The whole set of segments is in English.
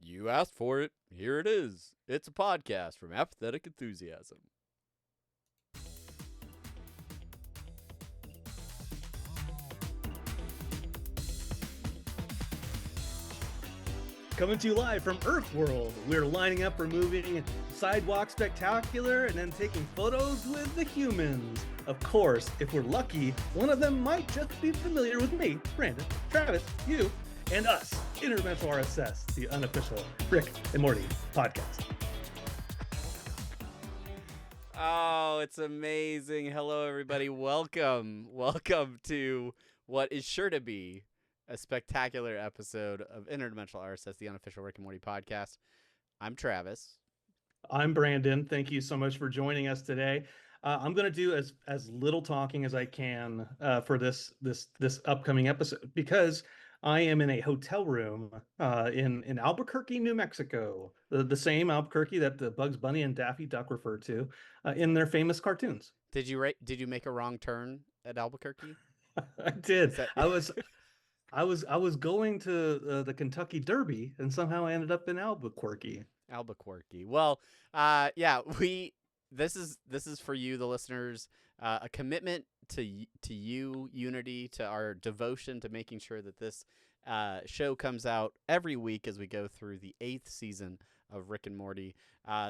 You asked for it. Here it is. It's a podcast from Apathetic Enthusiasm. Coming to you live from Earthworld. We're lining up for moving Sidewalk Spectacular and then taking photos with the humans. Of course, if we're lucky, one of them might just be familiar with me, Brandon, Travis, you, and us, Interdimensional IRSS, the unofficial Rick and Morty podcast. Oh, it's amazing. Hello, everybody. Welcome. Welcome to what is sure to be a spectacular episode of Interdimensional IRSS, the unofficial Rick and Morty podcast. I'm Travis. I'm Brandon. Thank you so much for joining us today. I'm going to do as little talking as I can for this upcoming episode because I am in a hotel room in Albuquerque, New Mexico, the same Albuquerque that the Bugs Bunny and Daffy Duck refer to in their famous cartoons. Did you make a wrong turn at Albuquerque? I did. I was going to the Kentucky Derby, and somehow I ended up in Albuquerque. Albuquerque. Well, yeah, this is for you, the listeners, a commitment to you, Unity, to our devotion to making sure that this show comes out every week as we go through the 8th season of Rick and Morty.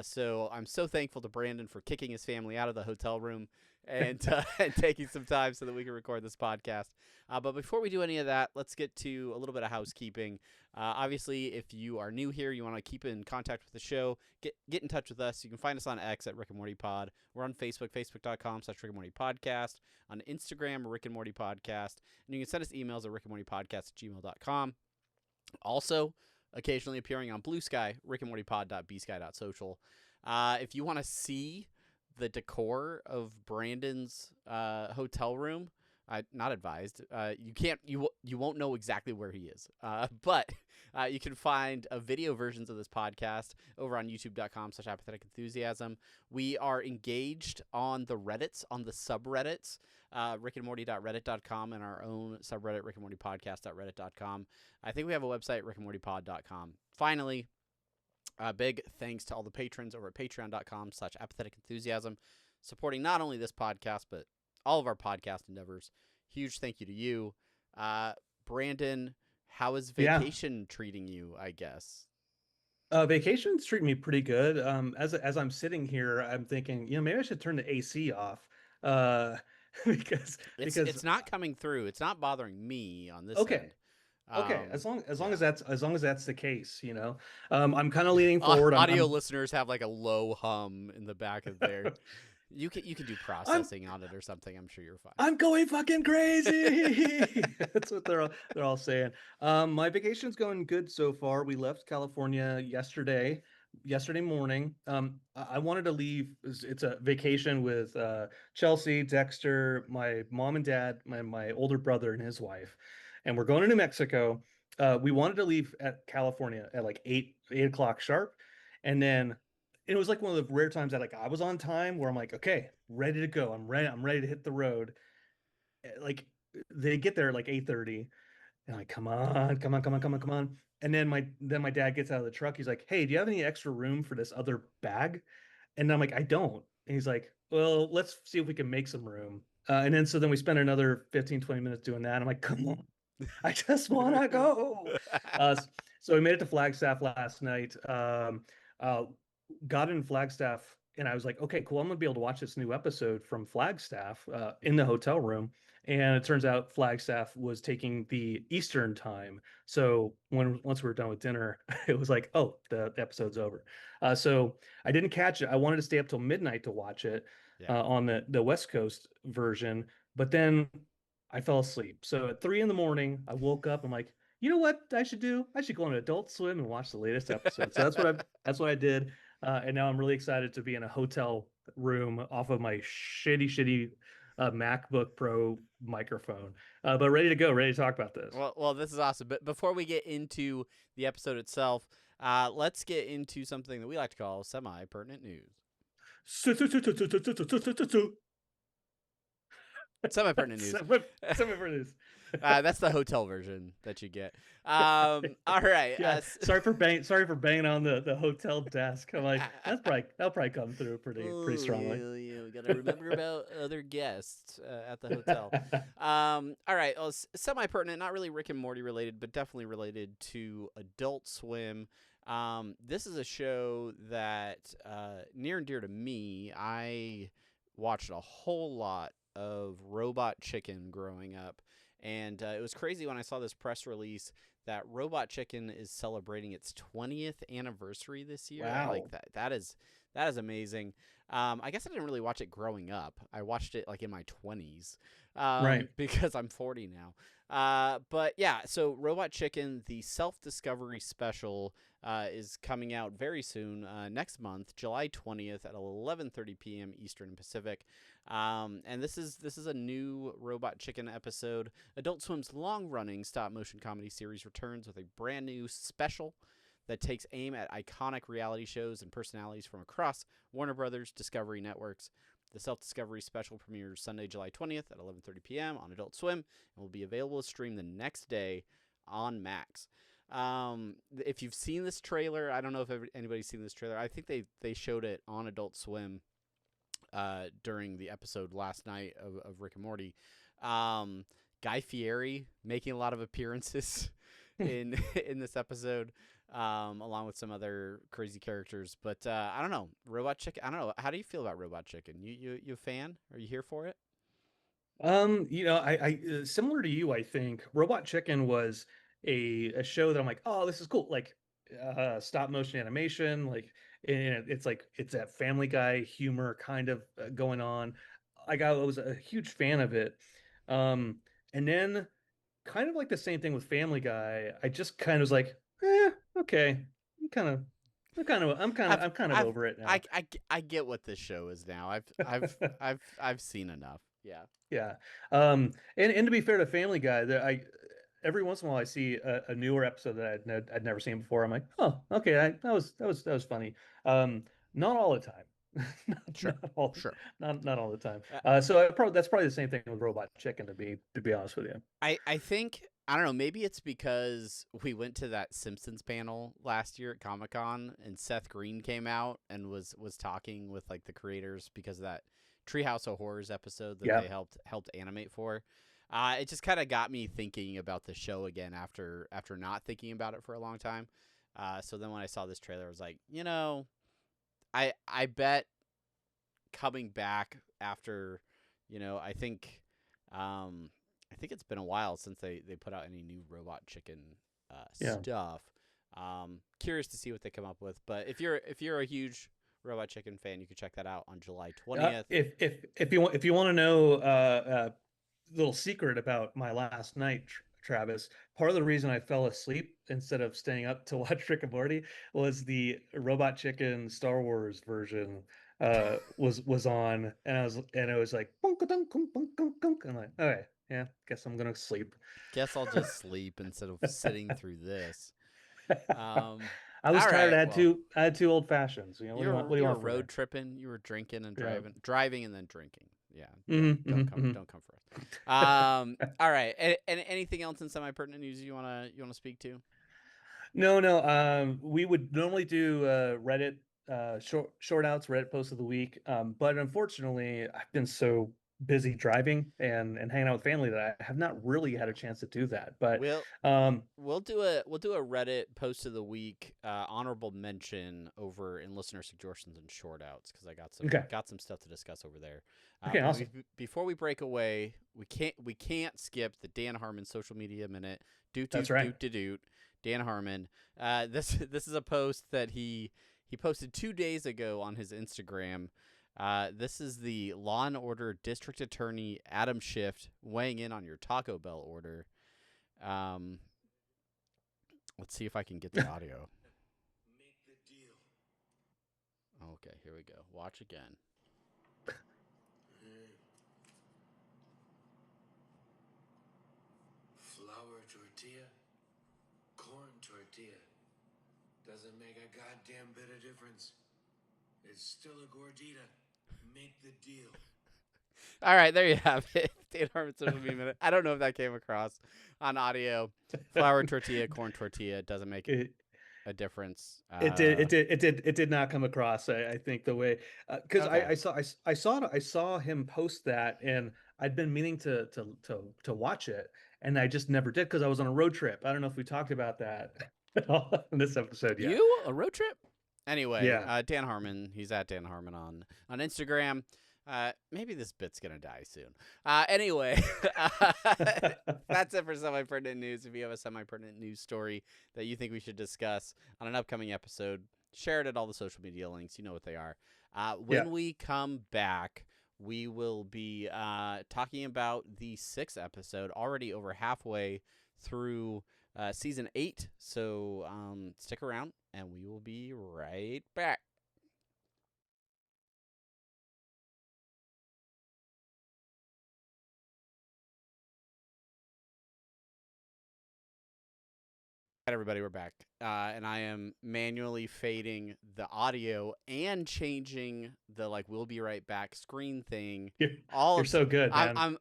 So I'm so thankful to Brandon for kicking his family out of the hotel room and taking some time so that we can record this podcast. But before we do any of that, let's get to a little bit of housekeeping. Obviously, if you are new here, you want to keep in contact with the show, get in touch with us. You can find us on X at Rick and Morty Pod. We're on Facebook, facebook.com/Rick and Morty Podcast. On Instagram, Rick and Morty Podcast. And you can send us emails at rickandmortypodcast@gmail.com. Also, occasionally appearing on Blue Sky, rickandmortypod.bsky.social. If you want to see the decor of Brandon's hotel room, not advised. You won't know exactly where he is. But you can find video versions of this podcast over on youtube.com/apathetic enthusiasm. We are engaged on the Reddits, on the subreddits, rickandmorty.reddit.com, and our own subreddit, rickandmortypodcast.reddit.com. I think we have a website, rickandmortypod.com. Finally, big thanks to all the patrons over at patreon.com/apathetic enthusiasm, supporting not only this podcast, but all of our podcast endeavors. Huge thank you to you. Brandon, how is vacation treating you, I guess? Vacation's treating me pretty good. As I'm sitting here, I'm thinking, maybe I should turn the AC off. Because it's not coming through. It's not bothering me on this end. Okay, as long as that's the case, I'm kind of leaning forward. Audio listeners have like a low hum in the back of their. You can do processing on it or something. I'm sure you're fine. I'm going fucking crazy. That's what they're all saying. My vacation's going good so far. We left California yesterday morning. I wanted to leave. It's a vacation with Chelsea, Dexter, my mom and dad, my older brother and his wife, and we're going to New Mexico. We wanted to leave at California at like 8 o'clock sharp, and then it was like one of the rare times that I was on time where I'm like, okay, ready to go. I'm ready to hit the road. Like they get there at like 8:30. And I'm like, come on. And then my dad gets out of the truck. He's like, hey, do you have any extra room for this other bag? And I'm like, I don't. And he's like, well, let's see if we can make some room. And then we spent another 15-20 minutes doing that. I'm like, come on. I just want to go. So we made it to Flagstaff last night. Got in Flagstaff, and I was like, okay, cool. I'm gonna be able to watch this new episode from Flagstaff in the hotel room. And it turns out Flagstaff was taking the Eastern time. So once we were done with dinner, it was like, oh, the episode's over. So I didn't catch it. I wanted to stay up till midnight to watch it on the West Coast version, but then I fell asleep. So at 3 a.m, I woke up. I'm like, you know what I should do? I should go on Adult Swim and watch the latest episode. So that's what I did. And now I'm really excited to be in a hotel room off of my shitty MacBook Pro microphone, but ready to go, ready to talk about this. Well, this is awesome. But before we get into the episode itself, let's get into something that we like to call semi-pertinent news. Semi-pertinent news. Semi for this. That's the hotel version that you get. All right. Yeah, sorry for banging on the hotel desk. I'm like, that'll probably come through pretty Oh, strongly. yeah, we gotta remember about other guests at the hotel. All right. Well, semi pertinent, not really Rick and Morty related, but definitely related to Adult Swim. This is a show that near and dear to me. I watched a whole lot of Robot Chicken growing up, and it was crazy when I saw this press release that Robot Chicken is celebrating its 20th anniversary this year. I'm like, Wow. that is amazing. I guess I didn't really watch it growing up. I watched it like in my 20s Right. because I'm 40 now. But yeah, so Robot Chicken, the self discovery special, is coming out very soon, next month, July 20th at 11:30 p.m. Eastern and Pacific. And this is a new Robot Chicken episode. Adult Swim's long-running stop-motion comedy series returns with a brand new special that takes aim at iconic reality shows and personalities from across Warner Brothers Discovery networks. The self-discovery special premieres Sunday, July 20th at 11:30 p.m. on Adult Swim and will be available to stream the next day on Max. If you've seen this trailer, I don't know if anybody's seen this trailer. I think they showed it on Adult Swim during the episode last night of Rick and Morty. Guy Fieri making a lot of appearances in in this episode, along with some other crazy characters. But I don't know, Robot Chicken. I don't know. How do you feel about Robot Chicken? You a fan? Are you here for it? Similar to you, I think Robot Chicken was a show that I'm like, oh, this is cool. Like stop motion animation, like and it's like it's that Family Guy humor kind of going on. I was a huge fan of it. Um, and then kind of like the same thing with Family Guy. I just kind of was like, okay, I'm kind of, I've I'm kind of I've over it I, now. I, I get what this show is now. I've seen enough. Yeah. Yeah. And to be fair to Family Guy, every once in a while I see a newer episode that I'd never seen before. I'm like, oh, okay, that was funny. Not all the time. not, Sure. not all Sure. not all the time. Uh, That's probably the same thing with Robot Chicken to be honest with you. I think I don't know. Maybe it's because we went to that Simpsons panel last year at Comic Con, and Seth Green came out and was talking with like the creators because of that Treehouse of Horrors episode that Yeah. they helped animate for. It just kind of got me thinking about the show again after not thinking about it for a long time. So then when I saw this trailer, I was like, I bet coming back after, I think it's been a while since they put out any new Robot Chicken Yeah. stuff. Curious to see what they come up with. But if you're a huge Robot Chicken fan, you can check that out on July 20th. If you want to know little secret about my last night, Travis, part of the reason I fell asleep instead of staying up to watch Rick and Morty was the Robot Chicken Star Wars version was on, and it was like bunk, dunk, bunk, bunk, bunk, bunk. I'm like, okay, yeah, guess I'm gonna sleep. Guess I'll just sleep instead of sitting through this. Um, I was all tired. right. Well, I had two old fashions. You know, what do you you were want from me? road tripping. You were drinking and Yeah. driving and then drinking. Yeah. Don't Mm-hmm, don't come mm-hmm. don't come for us. All right. And anything else in semi pertinent news you wanna speak to? No, no. We would normally do Reddit short outs, Reddit post of the week. But unfortunately, I've been so busy driving and hanging out with family that I have not really had a chance to do that. But We'll um, we'll do a Reddit post of the week, honorable mention over in listener suggestions and short outs because I okay, got some stuff to discuss over there. okay, But awesome. before we break away, we can't skip the Dan Harmon social media minute. Doot That's doot right. doot doot doot. Dan Harmon. This is a post that he posted 2 days ago on his Instagram. This is the Law and Order District Attorney Adam Schiff weighing in on your Taco Bell order. Um, let's see if I can get the audio. Make the deal. Okay, here we go. Watch again. Flour tortilla, corn tortilla. Doesn't make a goddamn bit of difference. It's still a gordita. Make the deal. All right, there you have it. Dan Harmon social media minute. I don't know if that came across on audio. Flour tortilla, corn tortilla doesn't make It a difference. it did not come across. I think the way because Okay. I saw him post that, and I'd been meaning to watch it, and I just never did because I was on a road trip. I don't know if we talked about that at all in this episode yet. You a road trip? Anyway, Yeah. Dan Harmon. He's at Dan Harmon on Instagram. Maybe this bit's gonna die soon. Anyway, that's it for semi-pertinent news. If you have a semi-pertinent news story that you think we should discuss on an upcoming episode, share it at all the social media links. You know what they are. When Yeah. we come back, we will be talking about the 6th episode, already over halfway through season 8. So stick around, and we will be right back. Everybody, we're back, and I am manually fading the audio and changing the "we'll be right back" screen thing. You're, All you're of so good, man. I'm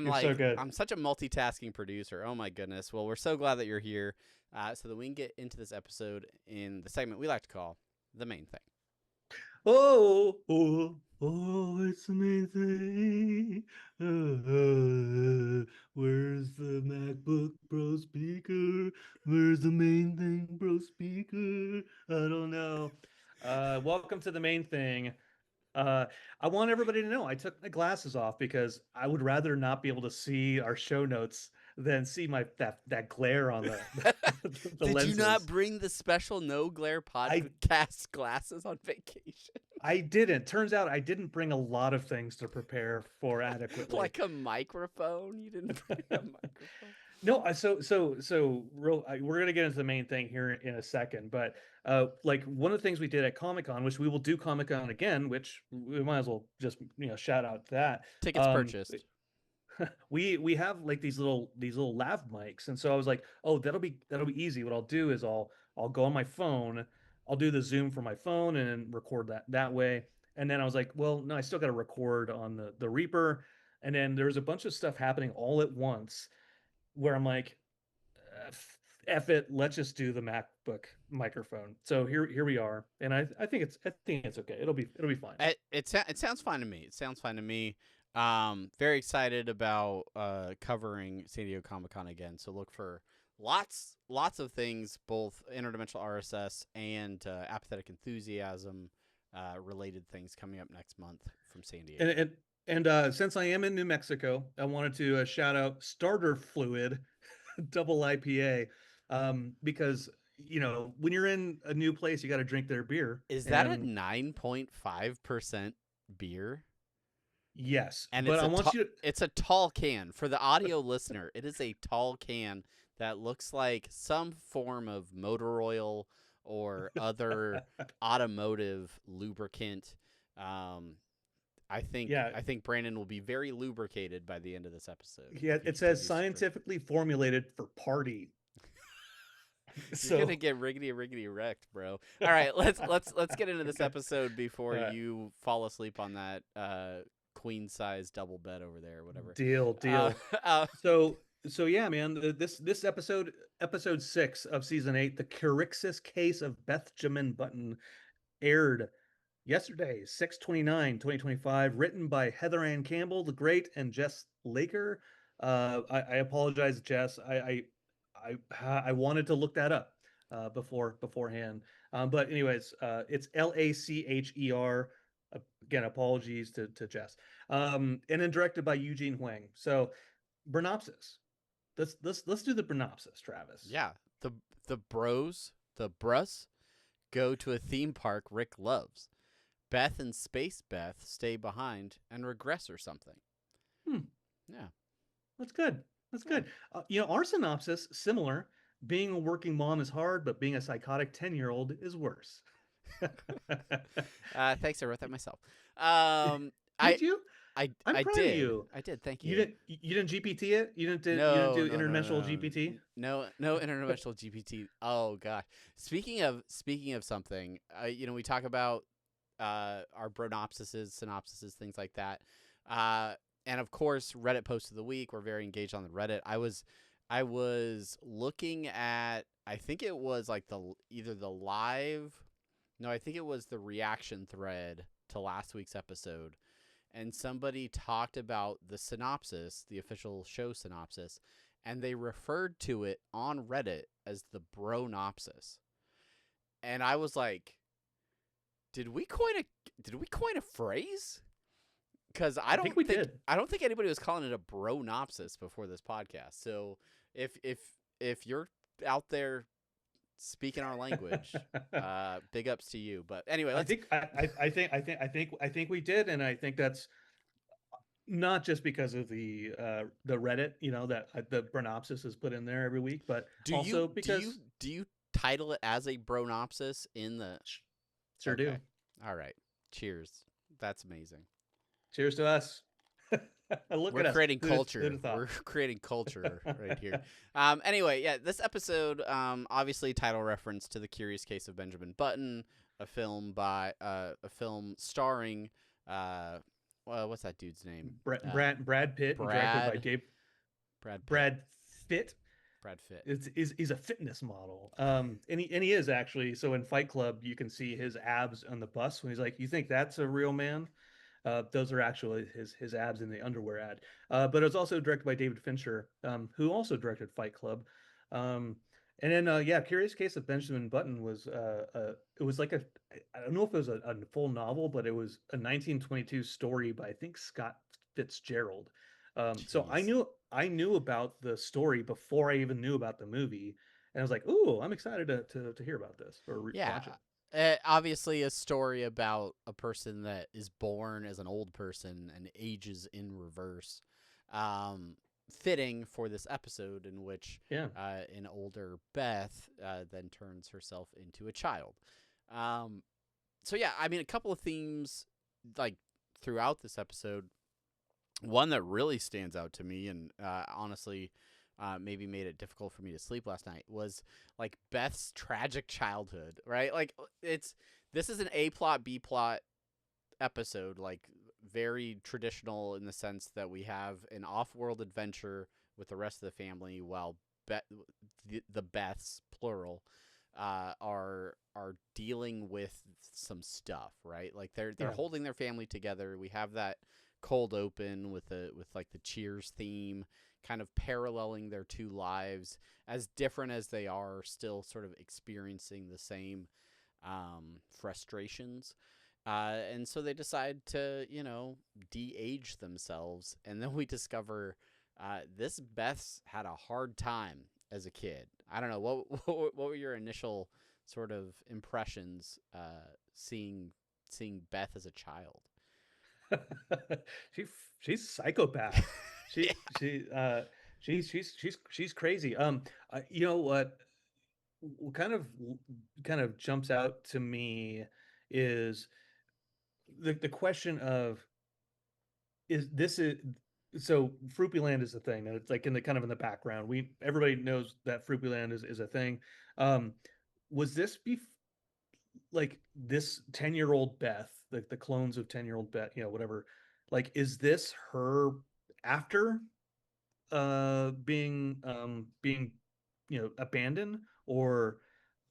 You're so good. I'm such a multitasking producer. Oh my goodness. Well, we're so glad that you're here, so that we can get into this episode in the segment we like to call the main thing. Oh, oh, oh, it's amazing. Where's the MacBook Pro speaker? Where's the main thing, bro speaker? I don't know. Welcome to the main thing. I want everybody to know I took my glasses off because I would rather not be able to see our show notes than see that glare on the Did you lenses. not bring the special no glare podcast glasses on vacation? I didn't. Turns out I didn't bring a lot of things to prepare for adequately. Like a microphone? You didn't bring a microphone? No, we're gonna get into the main thing here in a second, but one of the things we did at Comic-Con, which we will do Comic-Con again, which we might as well just shout out to that. Tickets purchased. We have like these little lav mics, and so I was like, oh, that'll be easy. What I'll do is I'll go on my phone, I'll do the Zoom from my phone and then record that way. And then I was like, well, no, I still got to record on the Reaper. And then there's a bunch of stuff happening all at once where I'm like, F it, let's just do the MacBook microphone. So here we are, and I think it's okay. It'll be fine. It sounds fine to me. It sounds fine to me. Very excited about covering San Diego Comic-Con again. So look for lots of things, both interdimensional RSS and apathetic enthusiasm related things coming up next month from San Diego. And since I am in New Mexico, I wanted to shout out Starter Fluid Double IPA, because when you're in a new place, you got to drink their beer. Is that a 9.5% beer? Yes, And but it's a tall can. For the audio listener, it is a tall can that looks like some form of motor oil or other automotive lubricant. I think Brandon will be very lubricated by the end of this episode. Yeah, it says scientifically formulated for party. You're gonna get riggedy wrecked, bro. All right, let's get into this episode before you fall asleep on that queen size double bed over there, or whatever. Deal. So yeah, man. This episode 6 of season 8, the CuRicksous case of Bethjamin Button, aired yesterday, 6/29/2025, written by Heather Ann Campbell the Great and Jess Laker. I apologize, Jess. I wanted to look that up beforehand. But anyways, it's Lacher. Again, apologies to Jess. And then directed by Eugene Huang. So, Bernopsis. Let's do the Bernopsis, Travis. Yeah, the brus go to a theme park Rick loves. Beth and Space Beth stay behind and regress or something. Yeah. That's good. Our synopsis, similar. Being a working mom is hard, but being a psychotic 10-year-old is worse. Thanks, I wrote that myself. Did you? I'm proud did. of you. I did. Thank you. You didn't GPT it? You didn't do interdimensional GPT? No interdimensional GPT. Oh gosh. Speaking of something, we talk about our bronopsises, synopsises, things like that. And of course, Reddit post of the week. We're very engaged on the Reddit. I was looking at, I think it was like either the live, no, I think it was the reaction thread to last week's episode, and somebody talked about the synopsis, the official show synopsis, and they referred to it on Reddit as the Bronopsis. And I was like, did we coin a phrase? Because I think we did. I don't think anybody was calling it a Bronopsis before this podcast. So if you're out there speaking our language, big ups to you. But anyway, I think we did, and I think that's not just because of the Reddit, that the Bronopsis is put in there every week, but also because do you title it as a Bronopsis in the sure okay. do. All right. Cheers. That's amazing. Cheers to us. We're creating culture. We're creating culture right here. Anyway, yeah, this episode, obviously title reference to The Curious Case of Benjamin Button, a film starring, what's that dude's name? Brad Pitt, directed by Brad Pitt. Brad Pitt. He's a fitness model. And he is actually. So in Fight Club, you can see his abs on the bus when he's like, "You think that's a real man?" Those are actually his abs in the underwear ad. But it was also directed by David Fincher, who also directed Fight Club. And then, Curious Case of Benjamin Button was it was like I don't know if it was a full novel, but it was a 1922 story by, I think, Scott Fitzgerald. So I knew about the story before I even knew about the movie, and I was like, "Ooh, I'm excited to hear about this or watch it." Obviously a story about a person that is born as an old person and ages in reverse. Fitting for this episode in which an older Beth then turns herself into a child. So yeah, I mean, a couple of themes like throughout this episode. One that really stands out to me and honestly maybe made it difficult for me to sleep last night was like Beth's tragic childhood, right? Like this is an A plot, B plot episode, like very traditional in the sense that we have an off-world adventure with the rest of the family while the Beths, plural, are dealing with some stuff, right? Like they're holding their family together. We have that cold open with like the Cheers theme, kind of paralleling their two lives, as different as they are, still sort of experiencing the same frustrations. And so they decide to, de-age themselves. And then we discover this Beth's had a hard time as a kid. I don't know. What were your initial sort of impressions seeing Beth as a child? She's psychopath. She's crazy. You know what kind of jumps out to me is the question of so Fruipyland is a thing, and it's like in the background. Everybody knows that Fruipyland is a thing. Was this like this 10-year-old Beth, the clones of 10-year-old Beth, whatever, like, is this her after being abandoned, or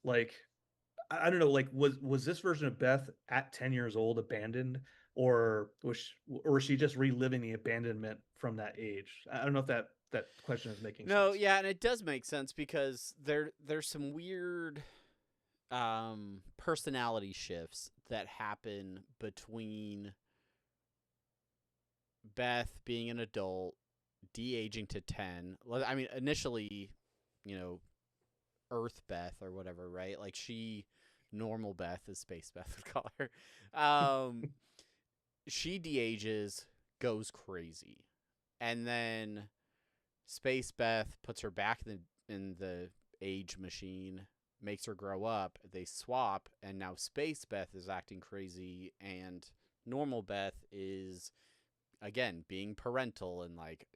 like I don't know, like was this version of Beth at 10 years old abandoned, or was she just reliving the abandonment from that age? I don't know if that question is making sense. No, yeah, and it does make sense because there's some weird personality shifts that happen between Beth being an adult, de-aging to 10. I mean, initially, Earth Beth or whatever, right? Like normal Beth, as Space Beth would call her. She de-ages, goes crazy. And then Space Beth puts her back in the age machine, makes her grow up. They swap, and now Space Beth is acting crazy, and normal Beth is, again, being parental and like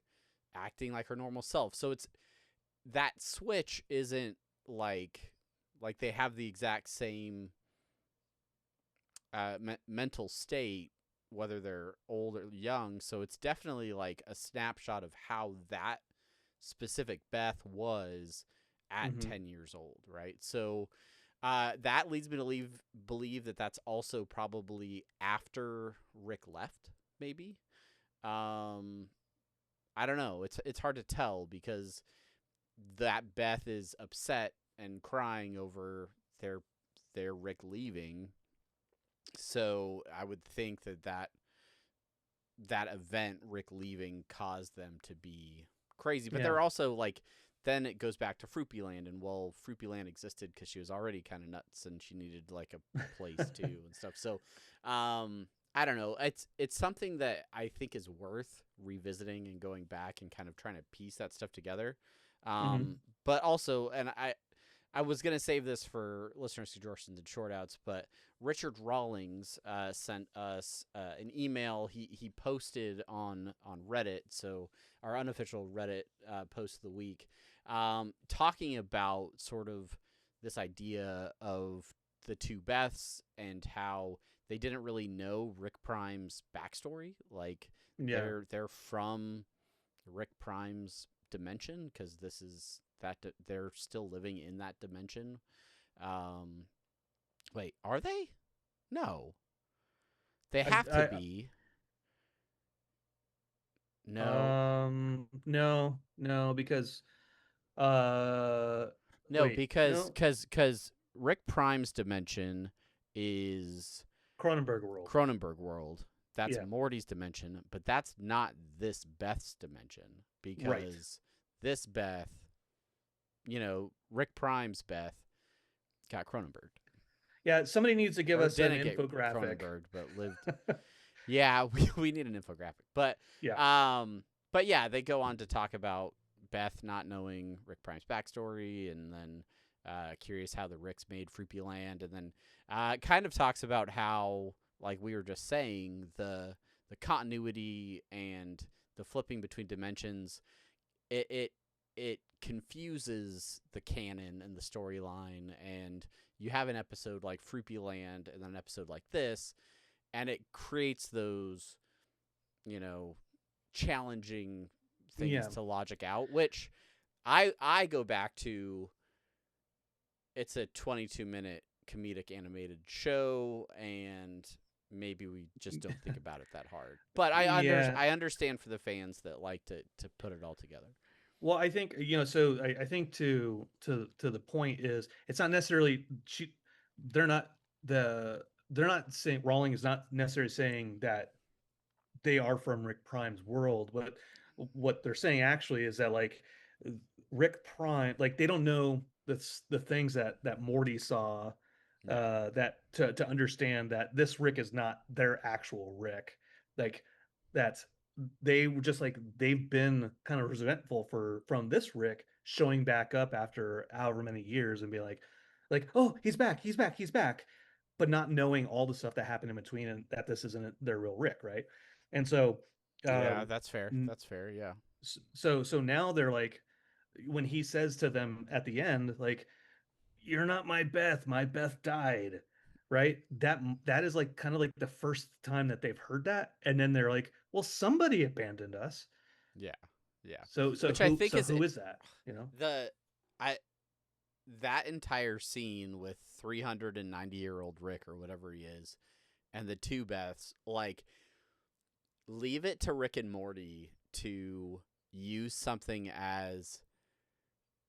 acting like her normal self. So it's that switch isn't like they have the exact same mental state, whether they're old or young. So it's definitely like a snapshot of how that specific Beth was at Mm-hmm. 10 years old, right? So that leads me to believe that that's also probably after Rick left, maybe. I don't know. It's hard to tell because that Beth is upset and crying over their Rick leaving. So I would think that event, Rick leaving, caused them to be crazy. But Yeah. they're also like, then it goes back to Fruipyland, and well, Fruipyland existed because she was already kind of nuts, and she needed like a place too and stuff. So, I don't know. It's something that I think is worth revisiting and going back and kind of trying to piece that stuff together. Mm-hmm. But also, and I was gonna save this for listener suggestions and short outs, but Richard Rawlings sent us an email. He posted on Reddit, so our unofficial Reddit post of the week, talking about sort of this idea of the two Beths and how they didn't really know Rick Prime's backstory. Like Yeah. they're from Rick Prime's dimension because this is that they're still living in that dimension. Wait, are they? No, they have to I be. No, no, because uh no, wait, because no, because Rick Prime's dimension is Cronenberg world. Cronenberg world. That's Yeah. Morty's dimension, but that's not this Beth's dimension Right. because this Beth, Rick Prime's Beth got Cronenberg Yeah, somebody needs to give or us an didn't get infographic. Cronenberg, but lived. Yeah, we need an infographic, Yeah. but yeah, they go on to talk about Beth not knowing Rick Prime's backstory, and then curious how the Ricks made Fruipyland, and then kind of talks about how, like we were just saying, the continuity and the flipping between dimensions, it confuses the canon and the storyline, and you have an episode like Fruipyland and then an episode like this, and it creates those, challenging things Yeah. to logic out, which I go back to. It's a 22-minute comedic animated show, and maybe we just don't think about it that hard. But Yeah. I understand for the fans that like to put it all together. Well, I think so I think to the point is it's not necessarily they're not they're not saying Rawling is not necessarily saying that they are from Rick Prime's world. What they're saying actually is that like Rick Prime, like they don't know the things that Morty saw, Yeah. that to understand that this Rick is not their actual Rick, like that's they were just like they've been kind of resentful from this Rick showing back up after however many years and be like oh he's back, but not knowing all the stuff that happened in between and that this isn't their real Rick, right? And so, Yeah, that's fair. n- That's fair. Yeah. so now they're like, when he says to them at the end, like, "You're not my Beth died," right? That is like kind of like the first time that they've heard that, and then they're like, "Well, somebody abandoned us." Yeah. Yeah. So Which I who think so is who is that? You know? the I that entire scene with 390-year-old Rick or whatever he is and the two Beths, like, leave it to Rick and Morty to use something as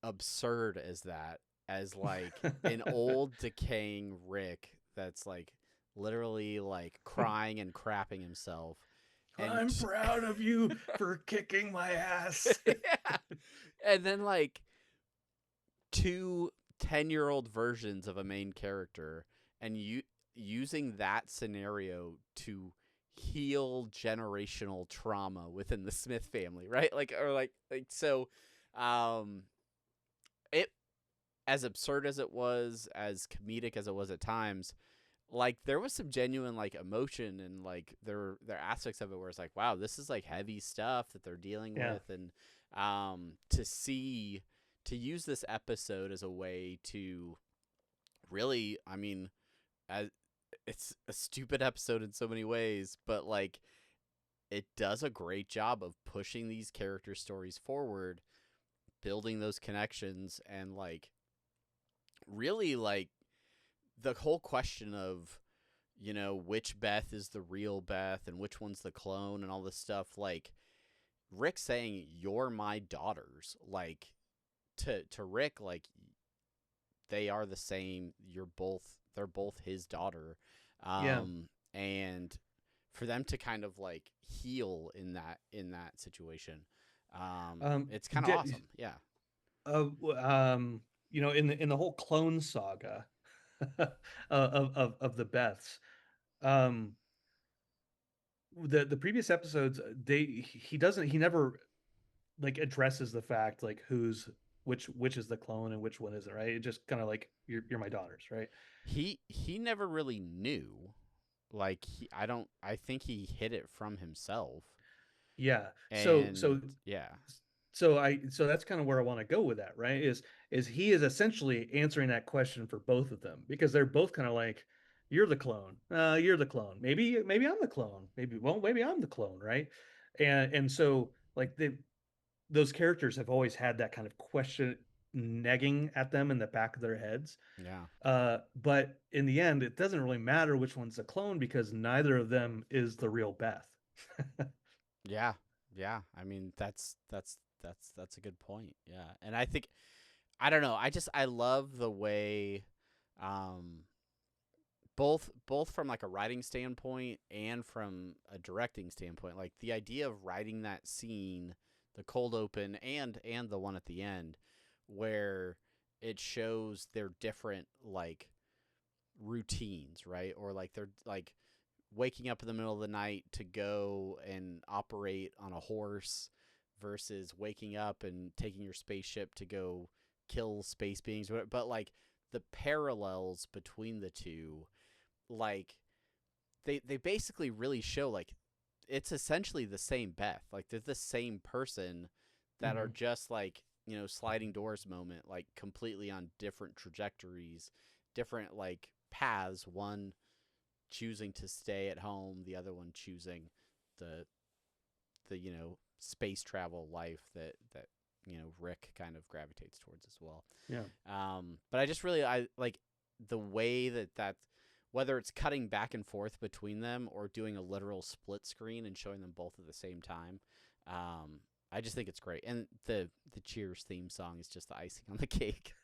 absurd as that, as like an old decaying Rick that's like literally like crying and crapping himself, and I'm proud of you for kicking my ass. yeah, and then like two 10-year-old versions of a main character, and using that scenario to heal generational trauma within the Smith family, right? Like, or like so, it, as absurd as it was, as comedic as it was at times, like there was some genuine like emotion, and like there are aspects of it where it's like, wow, this is like heavy stuff that they're dealing Yeah. with, and to use this episode as a way to really, I mean, as it's a stupid episode in so many ways, but like it does a great job of pushing these character stories forward, building those connections, and like really like the whole question of, you know, which Beth is the real Beth and which one's the clone and all this stuff. Like Rick saying, "You're my daughters," like to Rick, like they are the same. They're both his daughter, Yeah. and for them to kind of like heal in that situation, Um, it's kind of di- awesome. Yeah. you know, in the whole clone saga of the Beths, um, the previous episodes, he never like addresses the fact like which is the clone and which one isn't, right? It just kind of like you're my daughters, right? He never really knew. Like I think he hid it from himself. Yeah. So And yeah. so that's kind of where I want to go with that, right? Is he is essentially answering that question for both of them because they're both kind of like, you're the clone. You're the clone. Maybe I'm the clone. Maybe I'm the clone, right? And so like those characters have always had that kind of question negging at them in the back of their heads. Yeah. But in the end, it doesn't really matter which one's the clone because neither of them is the real Beth. Yeah. Yeah. I mean, that's a good point. Yeah. And I think I don't know. I love the way um both from like a writing standpoint and from a directing standpoint, like the idea of writing that scene, the cold open and the one at the end where it shows their different like routines, right? Or like they're like waking up in the middle of the night to go and operate on a horse versus waking up and taking your spaceship to go kill space beings, but like the parallels between the two, like they basically really show like it's essentially the same Beth. Like they're the same person that are Hmm. just like, you know, sliding doors moment, like completely on different trajectories, different like paths, one choosing to stay at home, the other one choosing the you know, space travel life that you know, Rick kind of gravitates towards as well. Yeah. But I just really I like the way that whether it's cutting back and forth between them or doing a literal split screen and showing them both at the same time. I just think it's great, and the Cheers theme song is just the icing on the cake.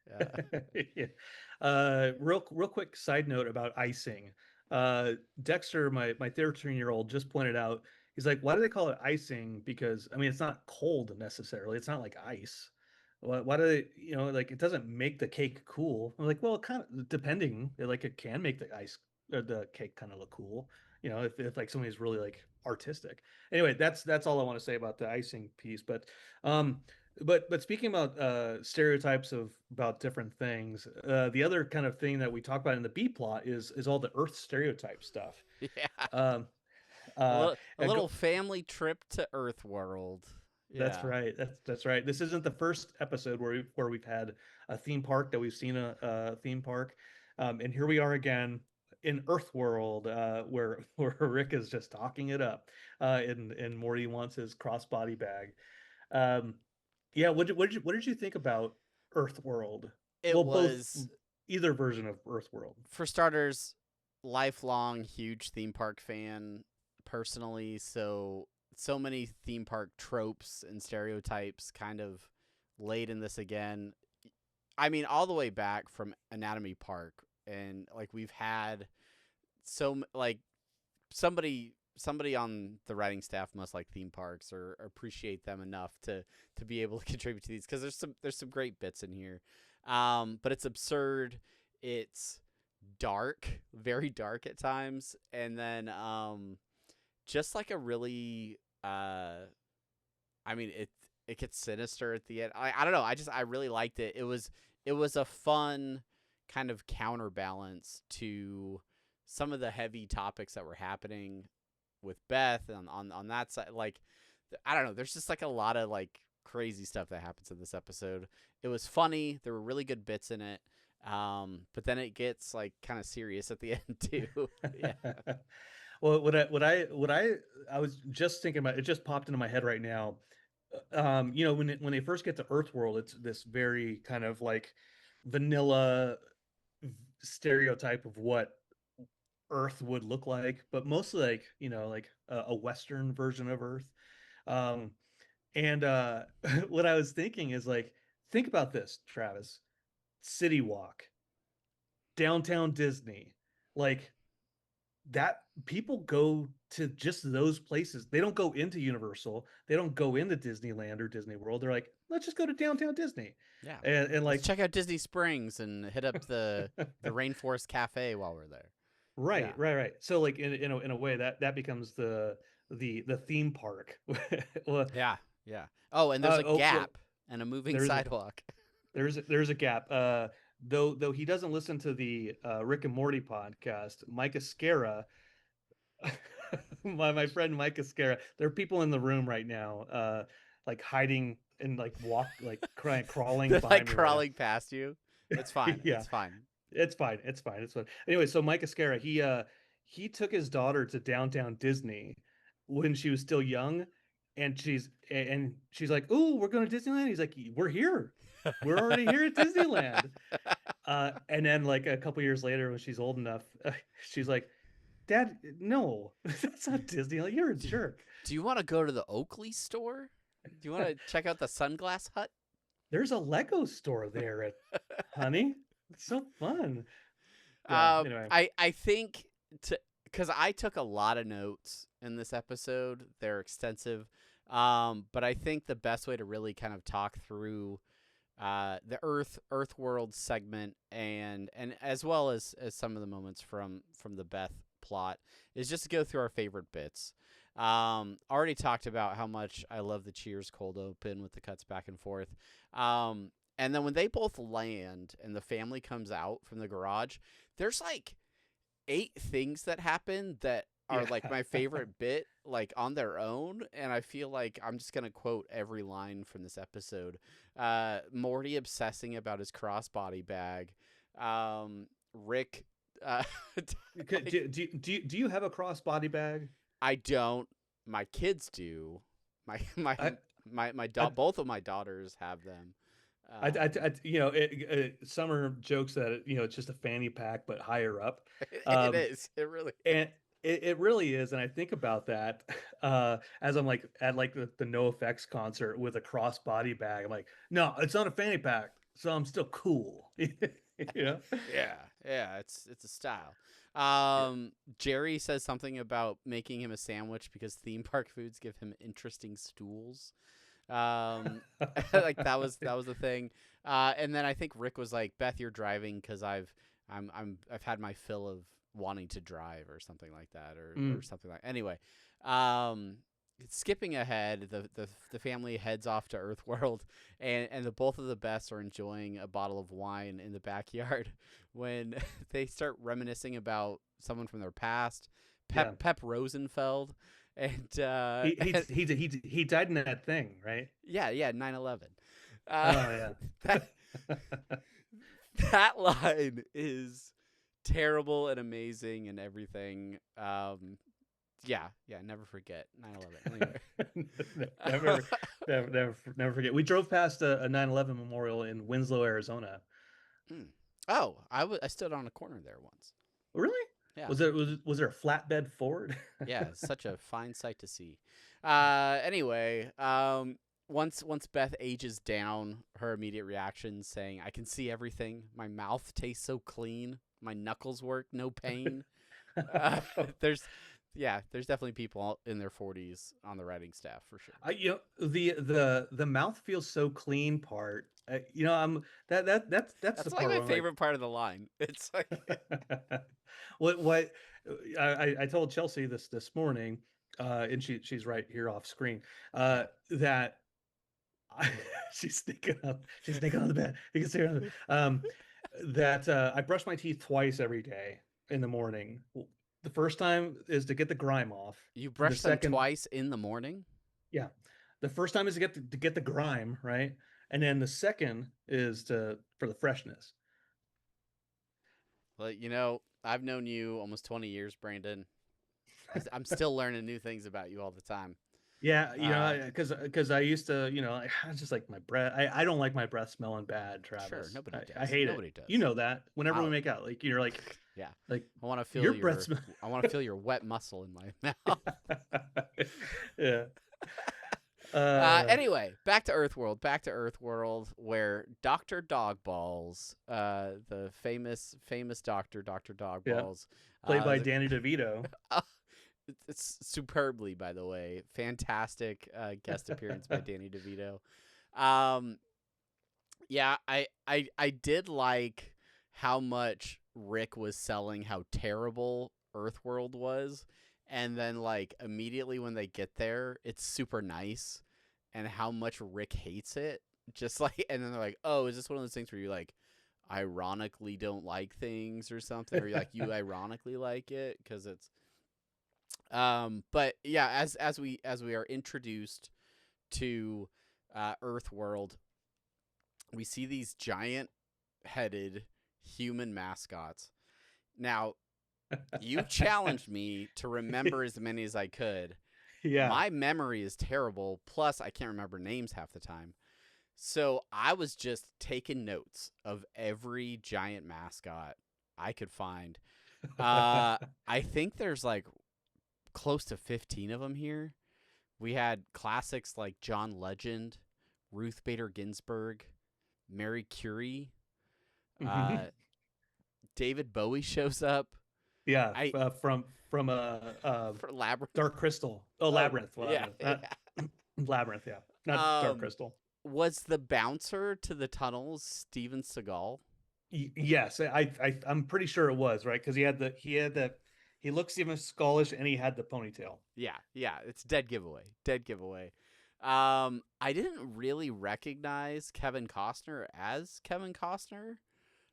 Yeah. Real quick side note about icing. Dexter, my 13-year-old, just pointed out, he's like, why do they call it icing? Because I mean, it's not cold necessarily. It's not like ice. Why do they, you know, like it doesn't make the cake cool? I'm like, well, it kind of depending, like it can make the ice or the cake kind of look cool, you know, if like somebody's really like artistic. Anyway, that's all I want to say about the icing piece. Um, but speaking about stereotypes of about different things, the other kind of thing that we talk about in the B plot is all the Earth stereotype stuff. Yeah, Um, a uh, little a little family trip to Earth World. that's Yeah, right. That's right. This isn't the first episode where we've had a theme park that we've seen a theme park, and here we are again in Earth World, where Rick is just talking it up, and Morty wants his crossbody bag. Um, yeah, what did you think about Earthworld? it Well, both was either version of Earthworld. for starters, lifelong huge theme park fan personally, so many theme park tropes and stereotypes kind of laid in this again. I mean, all the way back from Anatomy Park, and like we've had like somebody on the writing staff must like theme parks or appreciate them enough to be able to contribute to these because there's some great bits in here, but it's absurd, it's dark, very dark at times, and then just like a really I mean it gets sinister at the end. I don't know, I really liked it. It was a fun kind of counterbalance to some of the heavy topics that were happening with Beth and on that side. Like I don't know, there's just like a lot of like crazy stuff that happens in this episode. It was funny. There were really good bits in it. But then it gets like kind of serious at the end too. Yeah. Well, I was just thinking about it, just popped into my head right now. When they first get to Earthworld, it's this very kind of like vanilla stereotype of what Earth would look like, but mostly like, like a Western version of Earth. Um, and what I was thinking is like, think about this, Travis. City Walk, downtown Disney, like that people go to just those places. They don't go into Universal. They don't go into Disneyland or Disney World. They're like, let's just go to downtown Disney. Yeah. And Let's like, check out Disney Springs and hit up the Rainforest Cafe while we're there. right, Yeah. right, right. So like in a way that becomes the theme park. Well, Yeah. Yeah. Oh, and there's a well, gap and a moving there's a sidewalk. there's a gap. Though he doesn't listen to the Rick and Morty podcast, Mike Escara, my friend Mike Escara. There are people in the room right now, like hiding and crawling They're like behind me right crawling past you. It's now. fine. Yeah, It's fine. it's fine. It's fine. It's fine. Anyway, so Mike Escara, he took his daughter to downtown Disney when she was still young, and she's like, "Ooh, we're going to Disneyland." He's like, "We're here. We're already here at Disneyland." And then like a couple years later, when she's old enough, she's like, "Dad, no, that's not Disneyland. You're a do, jerk." do you want to go to the Oakley store? Do you want to check out the Sunglass Hut? There's a Lego store there, honey. It's so fun. Yeah. Anyway. I think because I took a lot of notes in this episode. They're extensive. But I think the best way to really kind of talk through the Earth World segment and as well as some of the moments from the Beth plot is just to go through our favorite bits. Already talked about how much I love the Cheers cold open with the cuts back and forth. And then when they both land and the family comes out from the garage, there's like 8 things that happen that are like my favorite bit, like on their own. And I feel like I'm just going to quote every line from this episode. Morty obsessing about his crossbody bag. Rick, like, Do you have a crossbody bag? I don't. My kids do. I, Both of my daughters have them. Summer jokes that it's just a fanny pack but higher up. It is. It really. And it really is. And I think about that as I'm like at like the NoFX concert with a crossbody bag. I'm like, no, it's not a fanny pack, so I'm still cool. Yeah, it's a style. Jerry says something about making him a sandwich because theme park foods give him interesting stools. Like that was the thing. And then I think Rick was like, Beth, you're driving because I've had my fill of wanting to drive or something like that or something like. Anyway, skipping ahead, the family heads off to Earthworld, and the both of the Beths are enjoying a bottle of wine in the backyard when they start reminiscing about someone from their past, Pep Rosenfeld, and he died in that thing, right? Yeah, 9/11. Oh yeah. That line is terrible and amazing and everything. Yeah, never forget 9/11. Anyway. never forget. We drove past a 9/11 memorial in Winslow, Arizona. Oh, I stood on a corner there once. Really? Yeah. Was there a flatbed Ford? Yeah, such a fine sight to see. Anyway, once Beth ages down, her immediate reaction saying, "I can see everything. My mouth tastes so clean. My knuckles work, no pain." There's definitely people in their 40s on the writing staff for sure. The mouth feels so clean part. That's the like part my where favorite part of the line. It's like what I told Chelsea this morning, and she's right here off screen. That she's sneaking on the bed. You can see her on the that I brush my teeth twice every day in the morning. The first time is to get the grime off. You brush them twice in the morning? Yeah. The first time is to get the grime, right? And then the second is for the freshness. But I've known you almost 20 years, Brandon. I'm still learning new things about you all the time. Yeah, Uh, because I used to, I just like my breath. I don't like my breath smelling bad, sure, Travis. nobody I does. hate it. Nobody You does. know that. Whenever we I'll, make out, like you're yeah. like I want to feel your breath your smell. I want to feel your wet muscle in my mouth. Yeah. Uh, Anyway, back to Earthworld. Back to Earthworld, where Dr. Dogballs, the famous Dr. yeah. Dogballs, Played by was Danny DeVito. it's superbly, by the way. Fantastic guest appearance by Danny DeVito. Um, yeah, I did like how much Rick was selling how terrible Earthworld was, and then like immediately when they get there, it's super nice, and how much Rick hates it. Just like, and then they're like, "Oh, is this one of those things where you like ironically don't like things or something, or you like you ironically like it because it's." But yeah, as we are introduced to Earthworld, we see these giant-headed human mascots. Now, you challenged me to remember as many as I could. Yeah. My memory is terrible. Plus, I can't remember names half the time. So I was just taking notes of every giant mascot I could find. I think there's like close to 15 of them here. We had classics like John Legend, Ruth Bader Ginsburg, Mary Curie. Mhm. David Bowie shows up. Yeah. I From for Labyrinth. Dark Crystal. Oh, Oh Labyrinth. yeah, Labyrinth. yeah. Not Labyrinth. Yeah. Not Dark Um, Crystal. was the bouncer to the tunnels Steven Seagal? Yes, I'm pretty sure it was right because he looks even Scottish and he had the ponytail. Yeah. It's dead giveaway. Dead giveaway. I didn't really recognize Kevin Costner as Kevin Costner,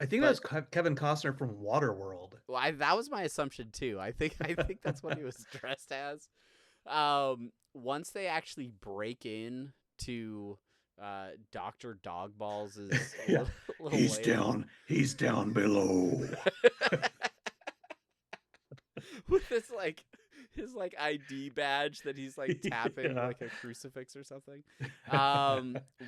I think that but was Kevin Costner from Waterworld. that was my assumption too. I think that's what he was dressed as. Once they actually break in to Dr. Dogballs' Yeah, little lair He's down below. with this like his like ID badge that he's like tapping Yeah. like a crucifix or something.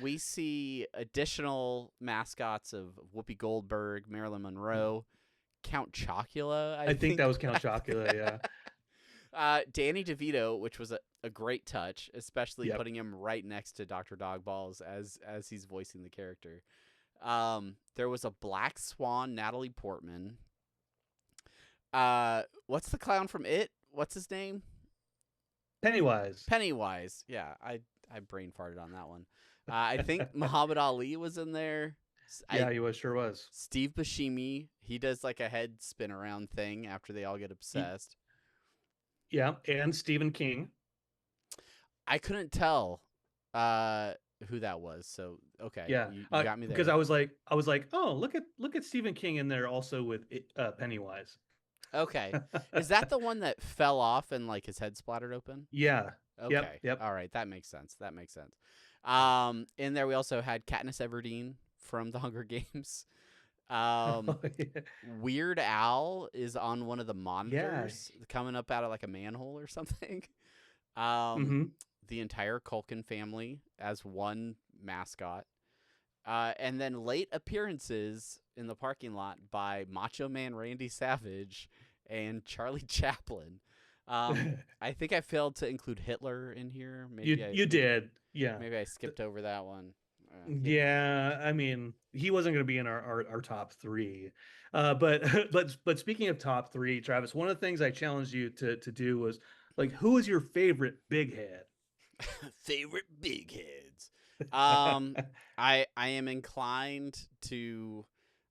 We see additional mascots of Whoopi Goldberg, Marilyn Monroe, Count Chocula. I I think that think was Count Chocula. Yeah. Danny DeVito, which was a great touch, especially Yep. putting him right next to Dr. Dogballs as he's voicing the character. There was a Black Swan, Natalie Portman. What's the clown from It? What's his name? Pennywise. Pennywise. Yeah, I brain farted on that one. I think Muhammad Ali was in there. Yeah, he was sure was. Steve Buscemi. He does like a head spin around thing after they all get obsessed. Yeah, and Stephen King. I couldn't tell who that was. So okay, Yeah, you got me there. because I was like, oh, look at Stephen King in there also with Pennywise. Okay, is that the one that fell off and like his head splattered open? Yeah. Okay, Yep. all right, that makes sense. In there we also had Katniss Everdeen from The Hunger Games. Weird Al is on one of the monitors coming up out of like a manhole or something. Mhm. The entire Culkin family as one mascot. And then late appearances in the parking lot by Macho Man Randy Savage and Charlie Chaplin. I think I failed to include Hitler in here. You did. Yeah. Maybe I skipped over that one. Yeah, I mean, he wasn't going to be in our top three. But but speaking of top three, Travis, one of the things I challenged you to do was like, who is your favorite big head? Favorite big heads. I am inclined to.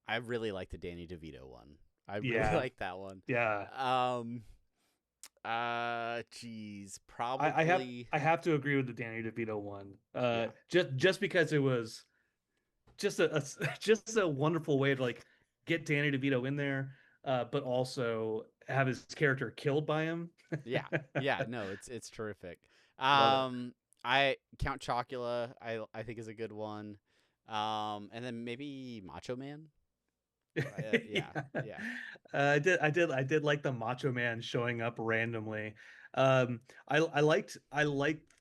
I really like the Danny DeVito one. I really like that one. Yeah. Geez, probably. I have to agree with the Danny DeVito one. Yeah. Just because it was just just a wonderful way to like get Danny DeVito in there, but also have his character killed by him. Yeah, no, it's terrific. Love I Count Chocula, I think is a good one. And then maybe Macho Man. Yeah, yeah, I did like the Macho Man showing up randomly. I liked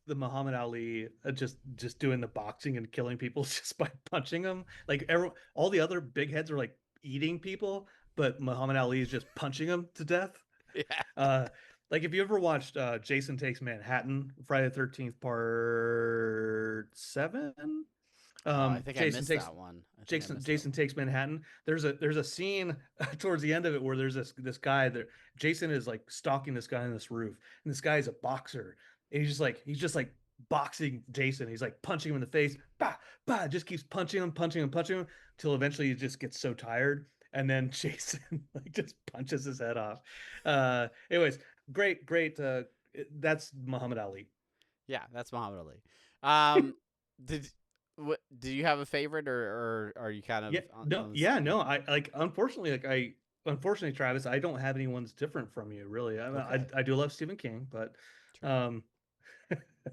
the Muhammad Ali just doing the boxing and killing people just by punching them. Like all the other big heads are like eating people, but Muhammad Ali is just punching them to death. yeah. Uh, like if you ever watched Jason Takes Manhattan, Friday the 13th Part 7, Oh, I think I Jason missed takes that one. I think I Jason missed that Jason one. Takes Manhattan. There's a scene towards the end of it where there's this guy that Jason is like stalking this guy on this roof, and this guy is a boxer, and he's just like boxing Jason. He's like punching him in the face, bah, bah, just keeps punching him till eventually he just gets so tired, and then Jason like just punches his head off. Anyways, great. That's Muhammad Ali. Yeah, that's Muhammad Ali. Did do you have a favorite, or are you kind of Yeah, no, on this? yeah, Yeah. no. Unfortunately, Travis, I don't have anyone's different from you, really. I Okay. I do love Stephen King, but Sure. um,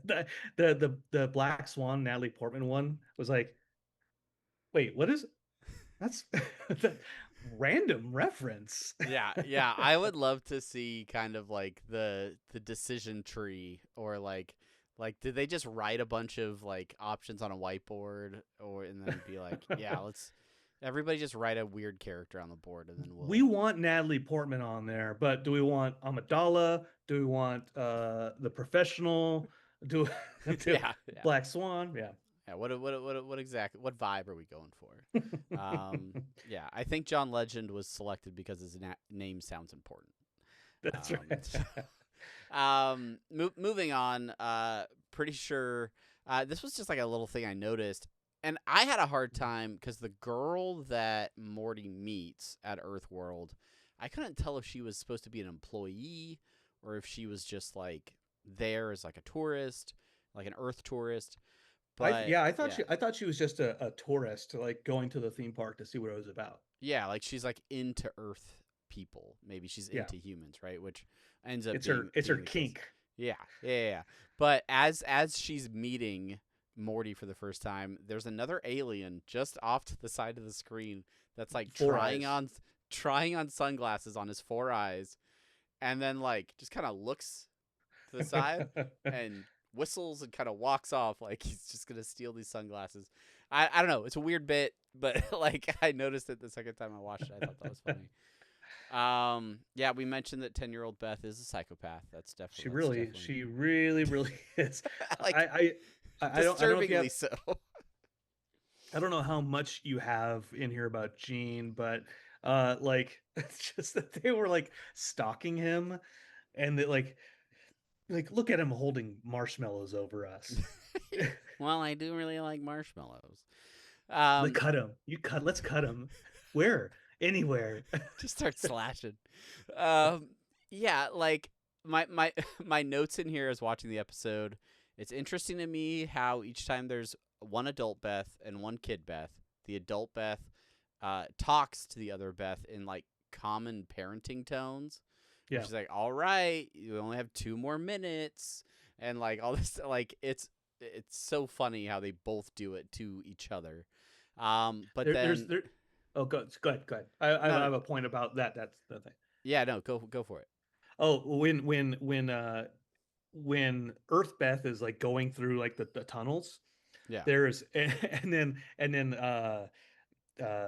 the Black Swan Natalie Portman one was like, wait, what is that's that random reference? Yeah, yeah. I would love to see kind of like the decision tree, or like did they just write a bunch of like options on a whiteboard, or and then be like, yeah, let's everybody just write a weird character on the board, and then We we'll want Natalie Portman on there, but do we want Amidala? Do we want the professional? Do, do yeah, yeah. Black Swan? Yeah. Yeah, what exactly, what vibe are we going for? Yeah, I think John Legend was selected because his name sounds important. That's Um, right. moving on. Pretty sure this was just like a little thing I noticed, and I had a hard time because the girl that Morty meets at Earthworld, I couldn't tell if she was supposed to be an employee or if she was just like there as like a tourist, like an Earth tourist. But Yeah, I thought yeah, she was just a tourist, like going to the theme park to see what it was about. yeah, like she's like into Earth people. Maybe she's Yeah, into humans, right? Which ends up it's her being the case. kink. Yeah, yeah, yeah. Yeah. But as she's meeting Morty for the first time, there's another alien just off to the side of the screen that's like Four eyes. trying on sunglasses on his four eyes, and then like just kind of looks to the side and whistles and kind of walks off like he's just gonna steal these sunglasses. I don't know. It's a weird bit, but like I noticed it the second time I watched it. I thought that was funny. Yeah, we mentioned that 10-year-old Beth is a psychopath. That's definitely She really is. like I I don't know if you have disturbingly so. I don't know how much you have in here about Gene, but like it's just that they were like stalking him, and that like look at him holding marshmallows over us. Well, I do really like marshmallows. Like Um, cut him. Let's cut him. Where? Anywhere. just start slashing. Um, yeah, like my my notes in here as watching the episode. It's interesting to me how each time there's one adult Beth and one kid Beth, the adult Beth talks to the other Beth in like common parenting tones. Where Yeah. she's like, "All right, you only have 2 more minutes," and like all this, like it's so funny how they both do it to each other. But then There. Oh, go ahead. I no, no, have a point about that. That's the thing. yeah, no, go for it. Oh, when Earthbeth is like going through like the tunnels, Yeah, there's and then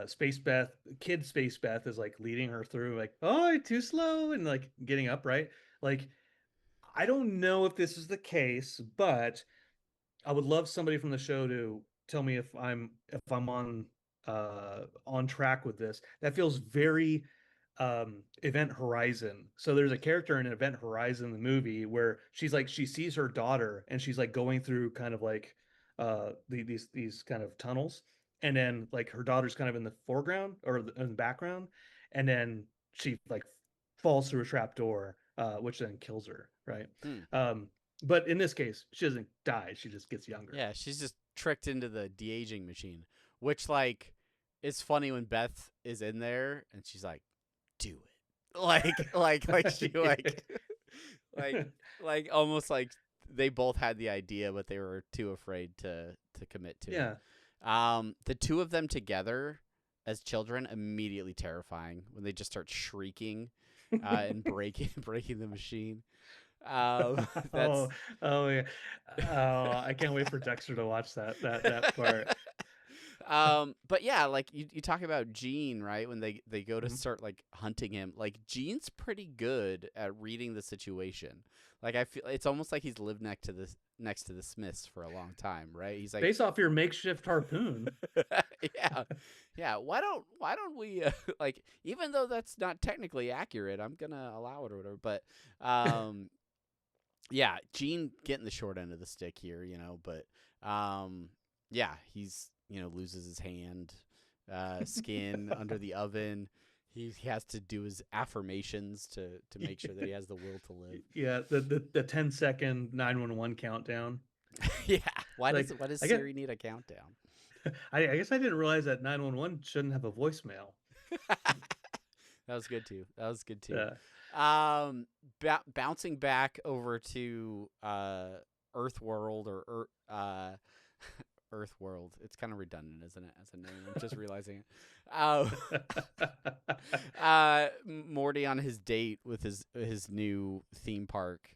Space Beth, kid Space Beth is like leading her through like, oh, too slow, and like getting up, right? Like I don't know if this is the case, but I would love somebody from the show to tell me if I'm on track with this. That feels very Event Horizon. So there's a character in Event Horizon, the movie, where she sees her daughter and she's like going through kind of like these kind of tunnels, and then like her daughter's kind of in the foreground or in the background, and then she like falls through a trap door, which then kills her, right? hmm. Um, but in this case, she doesn't die. She just gets younger. Yeah, she's just tricked into the de-aging machine, which like is funny when Beth is in there and she's like, "Do it," like she like like almost like they both had the idea, but they were too afraid to commit to it. Yeah. The two of them together as children immediately terrifying when they just start shrieking and breaking the machine. That's Oh, oh yeah. Oh, I can't wait for Dexter to watch that part. but yeah, like you talk about Gene, right? When they go to Mhm. start like hunting him, like Gene's pretty good at reading the situation. Like I feel it's almost like he's lived next to the Smiths for a long time, right? He's like, Based off your makeshift harpoon. yeah, yeah. Why don't we like even though that's not technically accurate, I'm gonna allow it or whatever. But yeah, Gene getting the short end of the stick here, but yeah, he's loses his hand, skin under the oven. He has to do his affirmations to make sure that he has the will to live. Yeah, the 10-second 911 countdown. Yeah, why Like does I get Siri need a countdown? I guess I didn't realize that 911 shouldn't have a voicemail. That was good too. That was good too. Yeah. Bouncing back over to Earth World or Earth World. It's kind of redundant, isn't it, as a name? I'm just realizing it. Morty on his date with his new theme park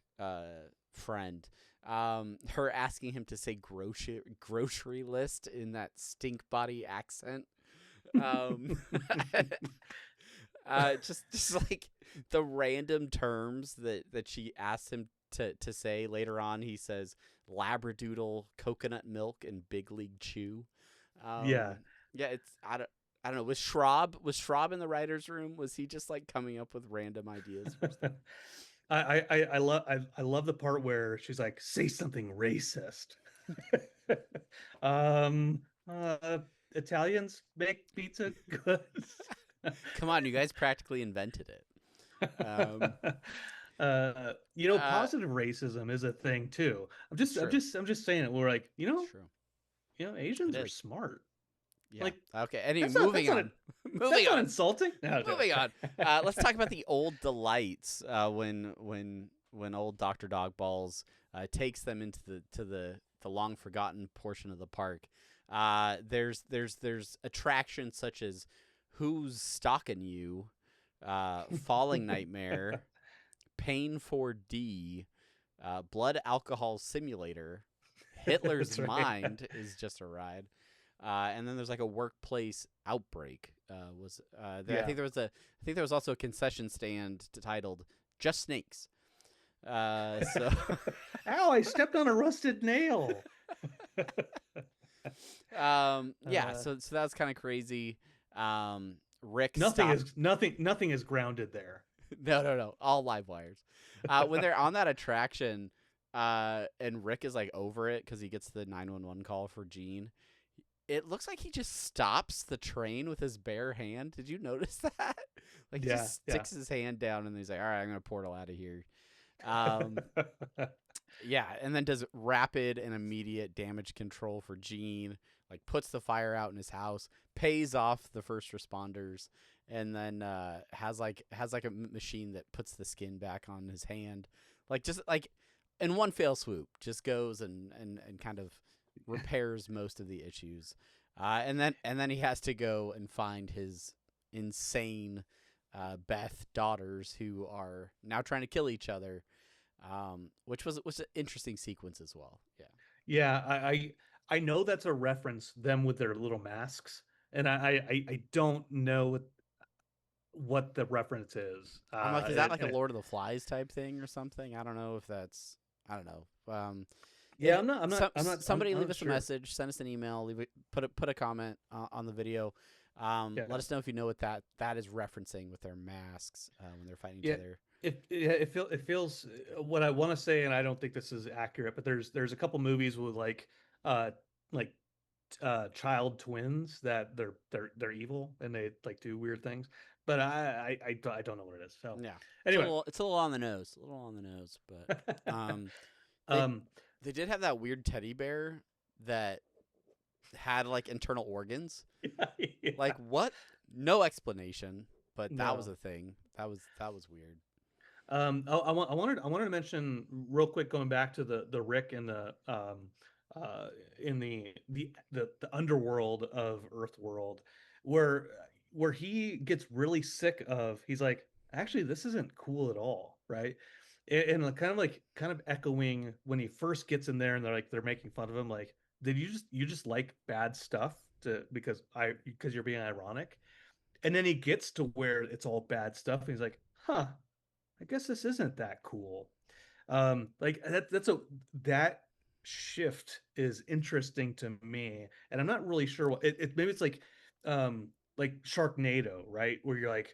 friend. Her asking him to say grocery list in that stink body accent. Just like the random terms that she asks him to say later on. He says labradoodle, coconut milk, and big league chew. Yeah. Yeah, I don't know. Was Schraub in the writer's room? Was he just like coming up with random ideas for stuff? I love the part where she's like, say something racist. um Italians make pizza good. Come on, you guys practically invented it. Uh, Positive racism is a thing too. it's true. I'm just saying it. We're like, It's true. Asians It are is. smart. Yeah. Like Okay. Anyway, that's not moving on. that's Moving not on. insulting. No, Moving on. Let's talk about the old delights. When old Dr. Dogballs takes them into the long forgotten portion of the park. There's attractions such as Who's Stalking You, Falling Nightmare, Pain 4D, Blood Alcohol Simulator, Hitler's That's right. Mind is just a ride. And then there's like a workplace outbreak. I think there was also a concession stand titled "Just Snakes." So Ow! I stepped on a rusted nail. yeah, so that was kind of crazy. Rick Nothing is grounded there. no, all live wires. When they're on that attraction, and Rick is like over it because he gets the 911 call for Gene. It looks like he just stops the train with his bare hand. Did you notice that? Like he just sticks his hand down and he's like, "All right, I'm gonna portal out of here." Yeah, and then does rapid and immediate damage control for Gene. Like puts the fire out in his house, pays off the first responders, and then has like a machine that puts the skin back on his hand. Like just like in one fell swoop, just goes and kind of repairs most of the issues, and then he has to go and find his insane Beth daughters who are now trying to kill each other, which was an interesting sequence as well. Yeah, I know that's a reference, them with their little masks, and I don't know what the reference is. I'm like, is that like a Lord of the Flies type thing or something? I don't know if that's, I don't know. Yeah, I'm not. Somebody I'm leave not us sure. a message, send us an email, put a comment on the video. Yeah. Let us know if you know what that is referencing with their masks when they're fighting each Yeah. other. It feels what I want to say, and I don't think this is accurate, but there's a couple movies with uh like child twins that they're evil and they like do weird things, but I don't know what it is. So Yeah. anyway, It's a little on the nose, but they um they did have that weird teddy bear that had like internal organs. yeah. Like what? No explanation, but that was No. a thing. That was weird. I wanted to mention real quick, going back to the Rick and the in the underworld of Earth World. where he gets really sick of. He's like, actually, this isn't cool at all, right? And kind of echoing when he first gets in there, and they're making fun of him, like, did you just like bad stuff to because you're being ironic? And then he gets to where it's all bad stuff, and he's like, huh, I guess this isn't that cool. Like that shift is interesting to me, and I'm not really sure what maybe it's like Sharknado, right? Where you're like,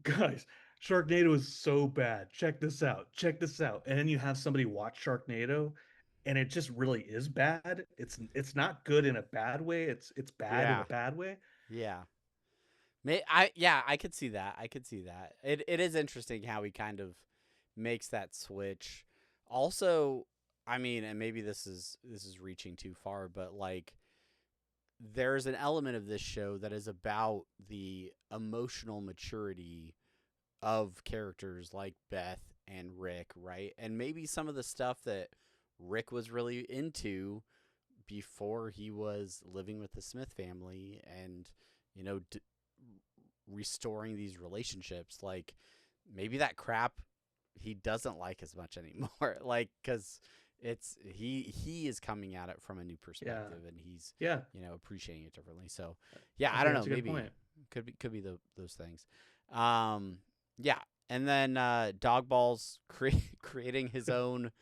guys, Sharknado is so bad. Check this out. Check this out. And then you have somebody watch Sharknado, and it just really is bad. It's not good in a bad way. It's bad in Yeah. a bad way. Yeah. I could see that. I could see that. It is interesting how he kind of makes that switch. Also, I mean, and maybe this is reaching too far, but like there's an element of this show that is about the emotional maturity of characters like Beth and Rick, right? And maybe some of the stuff that Rick was really into before he was living with the Smith family and, you know, restoring these relationships. Like maybe that crap he doesn't like as much anymore. Like, because he is coming at it from a new perspective, and he's Yeah, appreciating it differently. So yeah, I I don't think know. that's a good Maybe point. could be those things. Yeah, and then Dog Balls creating his own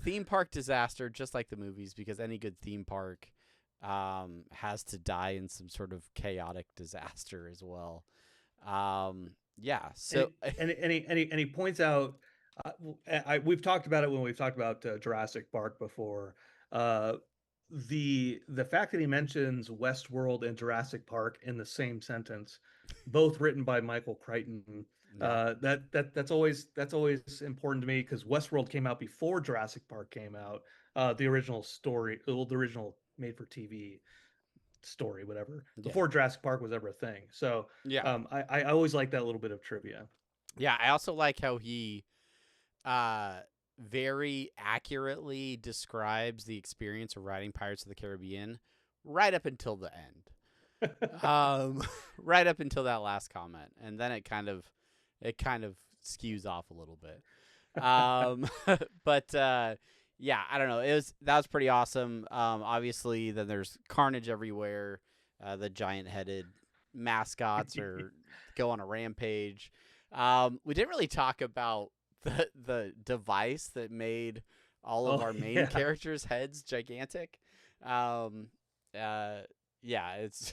theme park disaster, just like the movies, because any good theme park has to die in some sort of chaotic disaster as well. Yeah. So And he points out, we've talked about it when we've talked about Jurassic Park before. Uh, the fact that he mentions Westworld and Jurassic Park in the same sentence, both written by Michael Crichton, yeah, that's always important to me because Westworld came out before Jurassic Park came out. The original story, the original made for TV story, whatever, yeah, before Jurassic Park was ever a thing. So yeah, I always like that little bit of trivia. yeah. I also like how he uh very accurately describes the experience of writing Pirates of the Caribbean right up until the end. Right up until that last comment, and then it kind of skews off a little bit. But yeah, I don't know. That was pretty awesome. Obviously, then there's carnage everywhere. The giant-headed mascots are go on a rampage. We didn't really talk about the device that made all of Oh our main yeah. characters' heads gigantic. Um, yeah, it's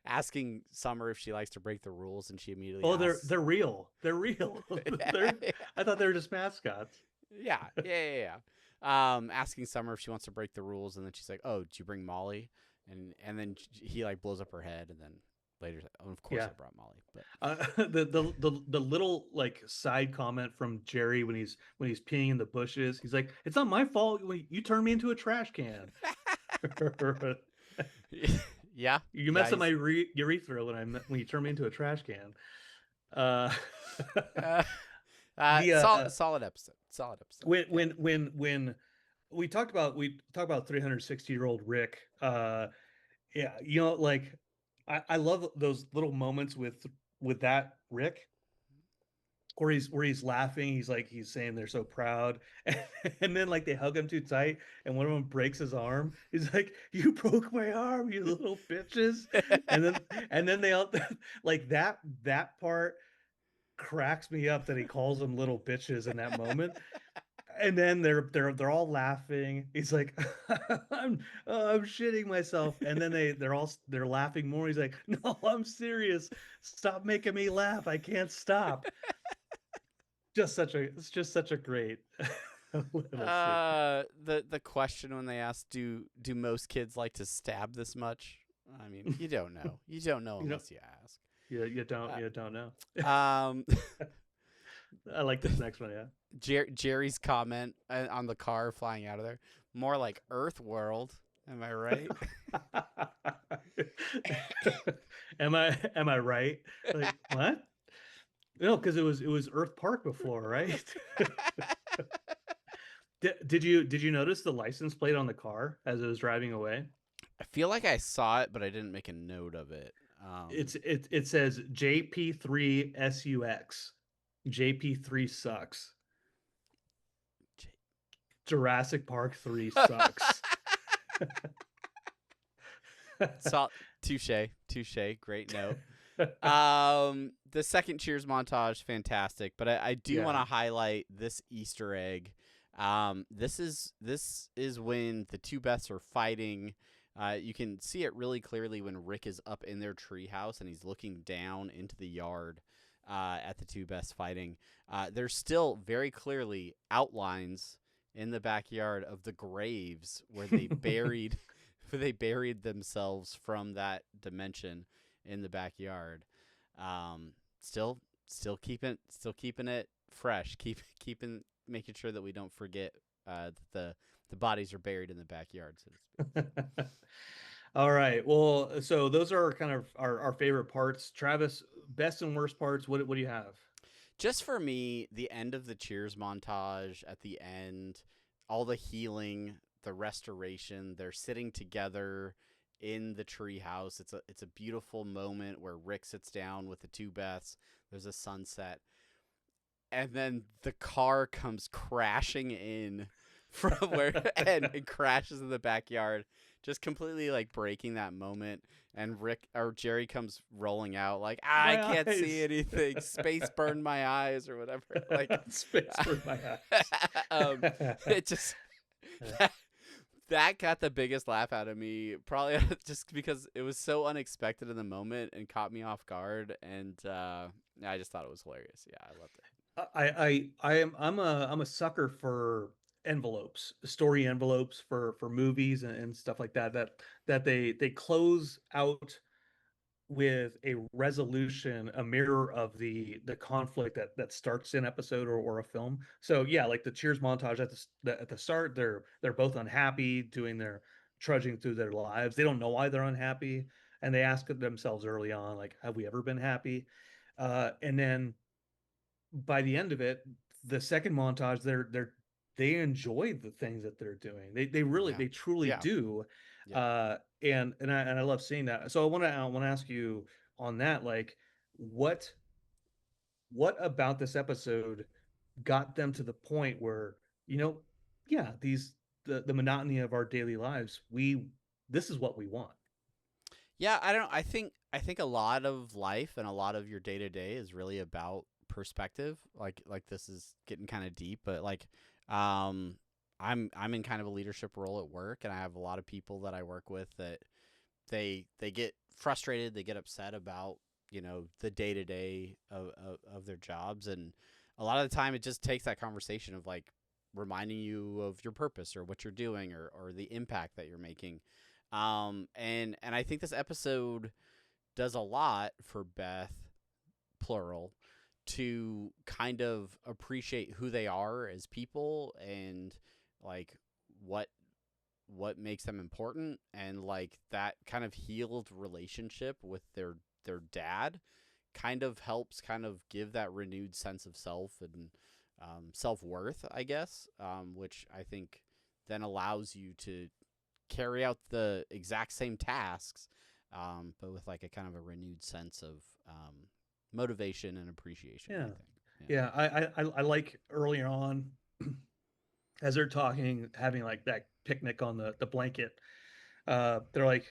asking Summer if she likes to break the rules, and she immediately Oh, asks. they're real. They're real. I thought they were just mascots. Yeah. Asking Summer if she wants to break the rules, and then she's like, "Oh, did you bring Molly?" And then he like blows up her head, and then later, oh, of course Yeah. I brought Molly. But The little like side comment from Jerry when he's peeing in the bushes. He's like, "It's not my fault. You turned me into a trash can. yeah, You yeah, messed up my urethra when you turned me into a trash can." Uh, uh, the solid episode. Solid episode. when we talk about 360-year-old Rick. Yeah, like I love those little moments with that Rick where he's laughing. He's saying they're so proud, and then like they hug him too tight, and one of them breaks his arm. He's like, "You broke my arm, you little bitches!" And then they all like that part cracks me up that he calls them little bitches in that moment. And then they're all laughing. He's like, I'm shitting myself. And then they're laughing more. He's like, no, I'm serious. Stop making me laugh. I can't stop. It's just such a great little scene. The question when they ask, do most kids like to stab this much? I mean, you don't know. You don't know You know, unless you ask. you don't know. Um, I like this next one. Yeah. Jerry's comment on the car flying out of there, more like Earth World. Am I right? Am I right? Like what? No, because it was Earth Park before, right? Did you notice the license plate on the car as it was driving away? I feel like I saw it, but I didn't make a note of it. It says JP3SUX. JP3 sucks. J- Jurassic Park 3 sucks. Saw touche, great note. The second Cheers montage, fantastic, but I do want to Yeah. highlight this Easter egg. This is when the two Beths are fighting. You can see it really clearly when Rick is up in their treehouse and he's looking down into the yard at the two Beths fighting. There's still very clearly outlines in the backyard of the graves where they buried where they buried themselves from that dimension in the backyard. Um, still, still keeping it fresh. Keeping making sure that we don't forget that the bodies are buried in the backyard, so to speak. All right. Well, so those are kind of our favorite parts. Travis, best and worst parts. What do you have? Just for me, the end of the Cheers montage at the end, all the healing, the restoration, they're sitting together in the treehouse. It's a beautiful moment where Rick sits down with the two Beths. There's a sunset, and then the car comes crashing in from where and crashes in the backyard, just completely like breaking that moment. And Rick or Jerry comes rolling out like, I My can't see eyes. anything. Space burned my eyes or whatever. Like, Space for my um, eyes. it just that, that got the biggest laugh out of me. Probably just because it was so unexpected in the moment and caught me off guard. And I just thought it was hilarious. Yeah, I loved it. I'm a sucker for envelopes, story envelopes for movies and stuff like that. That they close out with a resolution, a mirror of the conflict that starts an episode or a film. So yeah, like the Cheers montage at the start, they're both unhappy, doing their trudging through their lives. They don't know why they're unhappy, and they ask themselves early on, like, have we ever been happy? And then by the end of it, the second montage, they enjoy the things that they're doing. Yeah, They truly yeah, do. yeah. And I love seeing that. So I want to ask you on that, like, what what about this episode got them to the point where, you know, yeah, the monotony of our daily lives, this is what we want. Yeah, I don't know. I think a lot of life and a lot of your day to day is really about perspective. Like this is getting kind of deep, but like um I'm in kind of a leadership role at work, and I have a lot of people that I work with that they get frustrated, they get upset about, the day to day of their jobs, and a lot of the time it just takes that conversation of like reminding you of your purpose or what you're doing, or the impact that you're making. And I think this episode does a lot for Beth, plural, to kind of appreciate who they are as people, and like what what makes them important, and like that kind of healed relationship with their dad kind of helps kind of give that renewed sense of self and self-worth, I guess, which I think then allows you to carry out the exact same tasks, but with like a kind of a renewed sense of motivation and appreciation. I Yeah. think. Yeah. Yeah. I like earlier on as they're talking, having like that picnic on the blanket. They're like,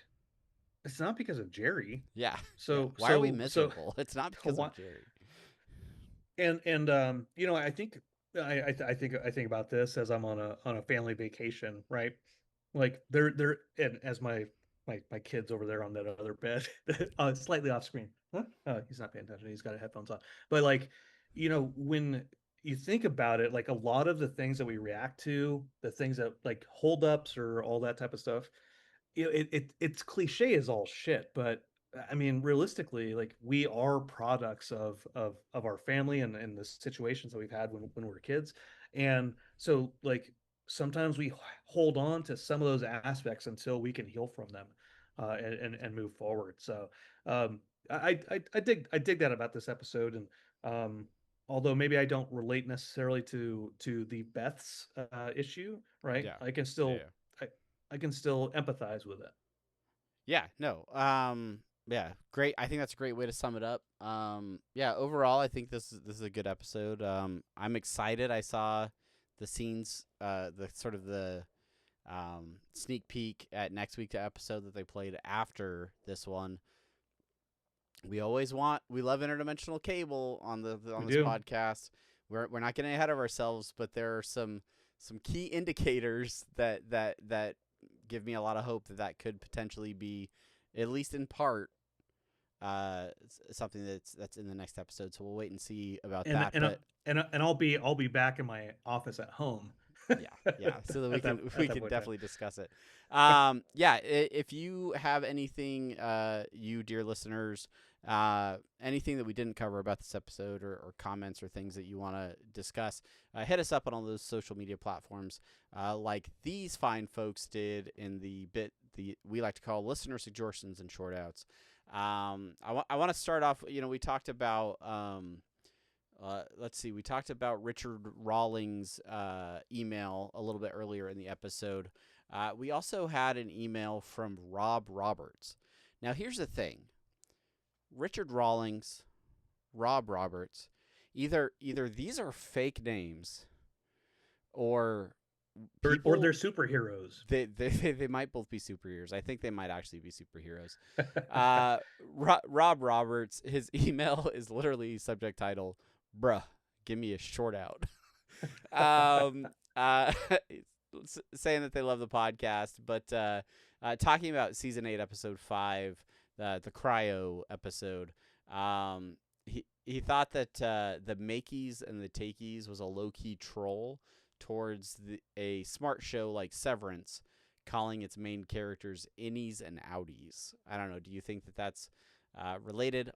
it's not because of Jerry. Yeah. Yeah. So Why are we so so miserable? It's not because why of Jerry. and I think I think about this as I'm on a family vacation, right? Like they're and as my kids over there on that other bed, slightly off screen. Huh? He's not paying attention. He's got headphones on. But like, when you think about it, like a lot of the things that we react to, the things that like holdups or all that type of stuff, it's cliche as all shit, but I mean, realistically, like we are products of our family and the situations that we've had when we were kids. And so like sometimes we hold on to some of those aspects until we can heal from them, and move forward. So um I dig that about this episode. And although maybe I don't relate necessarily to the Beth's issue, right? Yeah. I can Yeah. still Yeah. I, I can still empathize with it. Yeah, no. Yeah, great. I think that's a great way to sum it up. Yeah, overall I think this is a good episode. I'm excited. I saw the scenes, the sort of the sneak peek at next week's episode that they played after this one. We love interdimensional cable on We this do. podcast. We're not getting ahead of ourselves, but there are some key indicators that give me a lot of hope that could potentially be, at least in part, something that's in the next episode. So we'll wait and see about And that. But I'll be back in my office at home. yeah, so that we at that can at that point in time. definitely discuss it. Yeah, if you have anything, you dear listeners, anything that we didn't cover about this episode, or comments or things that you want to discuss, hit us up on all those social media platforms, like these fine folks did in the we like to call listener suggestions and short outs. I want to start off. We talked about. Let's see. We talked about Richard Rawlings' email a little bit earlier in the episode. We also had an email from Rob Roberts. Now, here's the thing: Richard Rawlings, Rob Roberts, either these are fake names, or Or they're superheroes. they might both be superheroes. I think they might actually be superheroes. Rob Roberts, his email is literally subject title, "Bruh, give me a short out." um, uh, saying that they love the podcast, but talking about season 8, episode 5, the cryo episode. He thought that the Makeys and the Takeys was a low key troll towards a smart show like Severance, calling its main characters innies and outies. I don't know. Do you think that that's related?